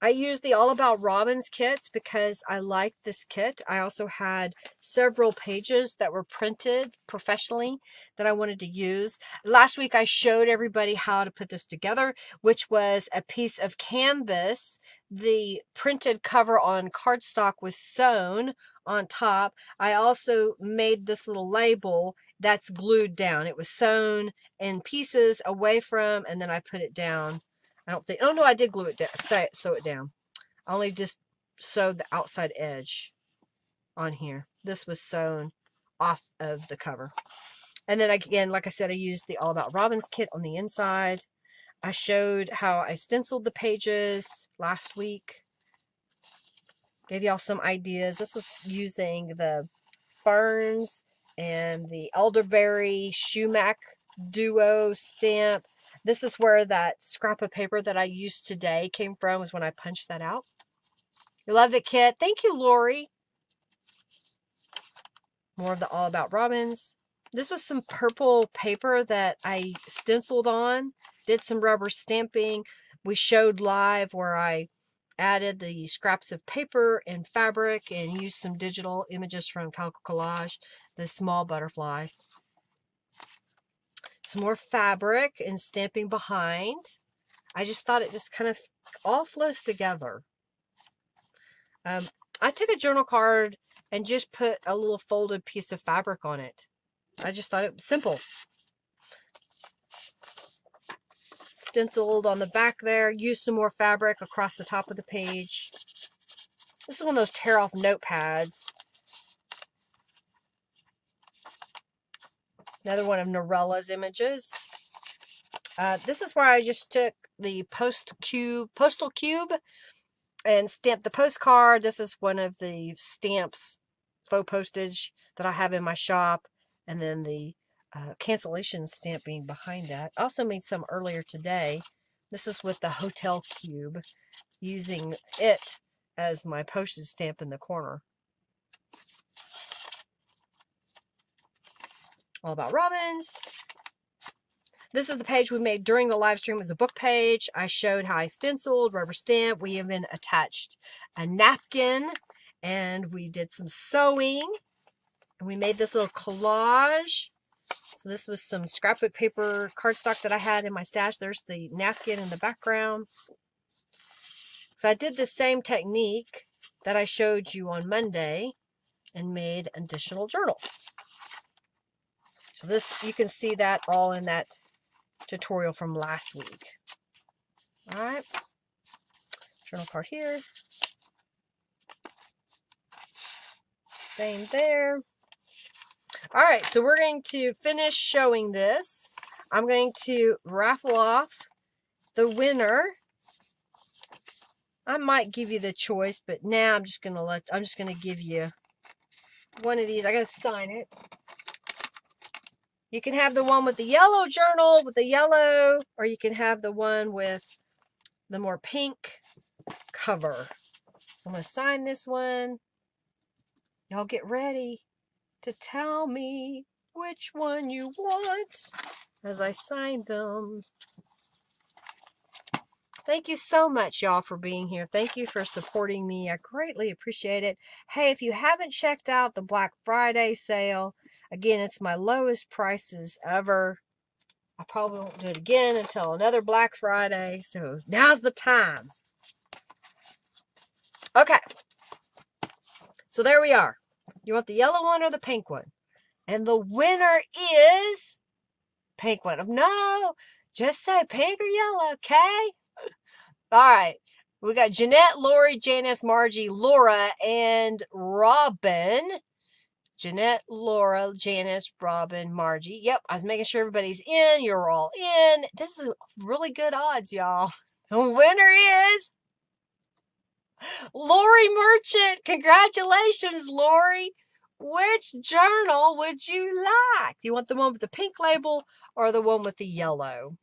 I used the All About Robins kits because I liked this kit. I also had several pages that were printed professionally that I wanted to use. Last week I showed everybody how to put this together, which was a piece of canvas. The printed cover on cardstock was sewn on top. I also made this little label that's glued down. It was sewn in pieces away from, and then I put it down. Oh no, I did glue it down, sew it down. I only just sewed the outside edge on here. This was sewn off of the cover. And then again, like I said, I used the All About Robins kit on the inside. I showed how I stenciled the pages last week. Gave y'all some ideas. This was using the ferns and the elderberry sumac duo stamp. This is where that scrap of paper that I used today came from, was when I punched that out. You love the kit. Thank you, Lori. More of the All About Robins. This was some purple paper that I stenciled on, did some rubber stamping. We showed live where I added the scraps of paper and fabric and used some digital images from Calico Collage, the small butterfly. Some more fabric and stamping behind. I just thought it just kind of all flows together. I took a journal card and just put a little folded piece of fabric on it. I just thought it was simple. Stenciled on the back there. Used some more fabric across the top of the page. This is one of those tear-off notepads. Another one of Norella's images. This is where I just took the postal cube and stamped the postcard. This is one of the stamps, faux postage, that I have in my shop. And then the cancellation stamping behind that. Also made some earlier today. This is with the hotel cube, using it as my postage stamp in the corner. All About Robins. This is the page we made during the live stream. It was a book page. I showed how I stenciled, rubber stamp. We even attached a napkin, and we did some sewing. And we made this little collage. So this was some scrapbook paper cardstock that I had in my stash. There's the napkin in the background. So I did the same technique that I showed you on Monday and made additional journals. So this, you can see that all in that tutorial from last week. All right. Journal card here. Same there. All right, so we're going to finish showing this. I'm going to raffle off the winner. I might give you the choice, but now I'm just gonna give you one of these. I gotta sign it. You can have the one with the yellow journal with the yellow, or you can have the one with the more pink cover. So I'm gonna sign this one. Y'all get ready to tell me which one you want as I sign them. Thank you so much, y'all, for being here. Thank you for supporting me. I greatly appreciate it. Hey, if you haven't checked out the Black Friday sale, again, it's my lowest prices ever. I probably won't do it again until another Black Friday, so now's the time. Okay, so there we are. You want the yellow one or the pink one? And the winner is pink one. No, just say pink or yellow, okay? All right. We got Jeanette, Lori, Janice, Margie, Laura, and Robin. Jeanette, Laura, Janice, Robin, Margie. Yep, I was making sure everybody's in. You're all in. This is really good odds, y'all. The winner is Lori Merchant. Congratulations, Lori. Which journal would you like? Do you want the one with the pink label or the one with the yellow?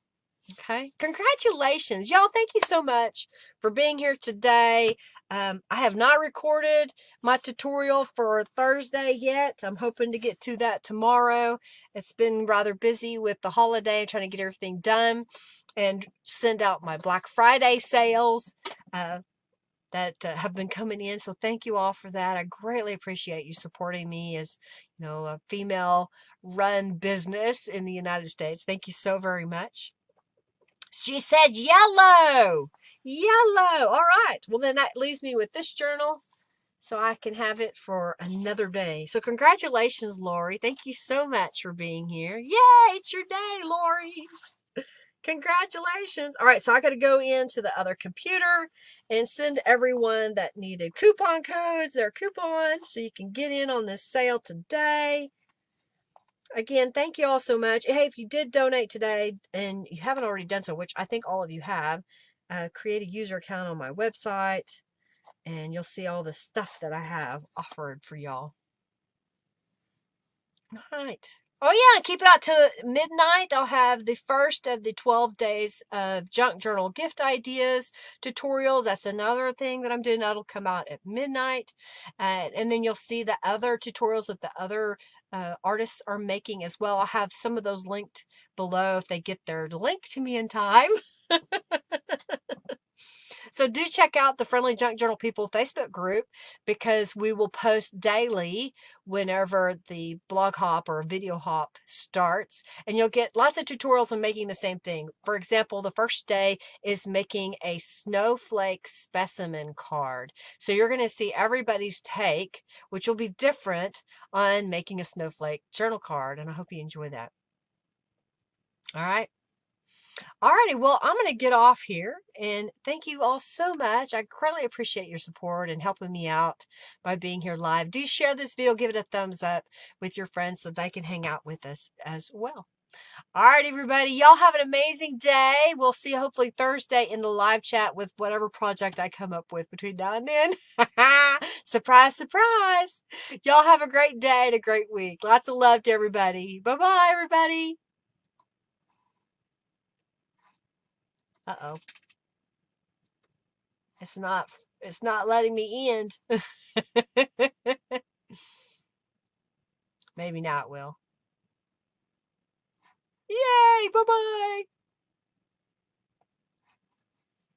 Okay. Congratulations. Y'all, thank you so much for being here today. I have not recorded my tutorial for Thursday yet. I'm hoping to get to that tomorrow. It's been rather busy with the holiday, trying to get everything done and send out my Black Friday sales that have been coming in. So thank you all for that. I greatly appreciate you supporting me as, a female run business in the United States. Thank you so very much. She said yellow. Yellow. All right. Well, then that leaves me with this journal so I can have it for another day. So congratulations, Lori. Thank you so much for being here. Yay, it's your day, Lori. Congratulations. All right, so I got to go into the other computer and send everyone that needed coupon codes their coupon so you can get in on this sale today. Again, thank you all so much. Hey, if you did donate today and you haven't already done so, which I think all of you have, create a user account on my website and you'll see all the stuff that I have offered for y'all. All right. Oh yeah, keep it out to midnight. I'll have the first of the 12 days of junk journal gift ideas tutorials. That's another thing that I'm doing. That'll come out at midnight. And then you'll see the other tutorials that the other artists are making as well. I'll have some of those linked below if they get their link to me in time. So do check out the Friendly Junk Journal People Facebook group because we will post daily whenever the blog hop or video hop starts. And you'll get lots of tutorials on making the same thing. For example, the first day is making a snowflake specimen card. So you're going to see everybody's take, which will be different on making a snowflake journal card. And I hope you enjoy that. All right. Alrighty, well, I'm going to get off here and thank you all so much. I greatly appreciate your support and helping me out by being here live. Do share this video, give it a thumbs up with your friends so they can hang out with us as well. All right, everybody, y'all have an amazing day. We'll see you hopefully Thursday in the live chat with whatever project I come up with between now and then. Surprise, surprise. Y'all have a great day and a great week. Lots of love to everybody. Bye-bye, everybody. Uh-oh. It's not letting me end. Maybe now it will. Yay! Bye-bye!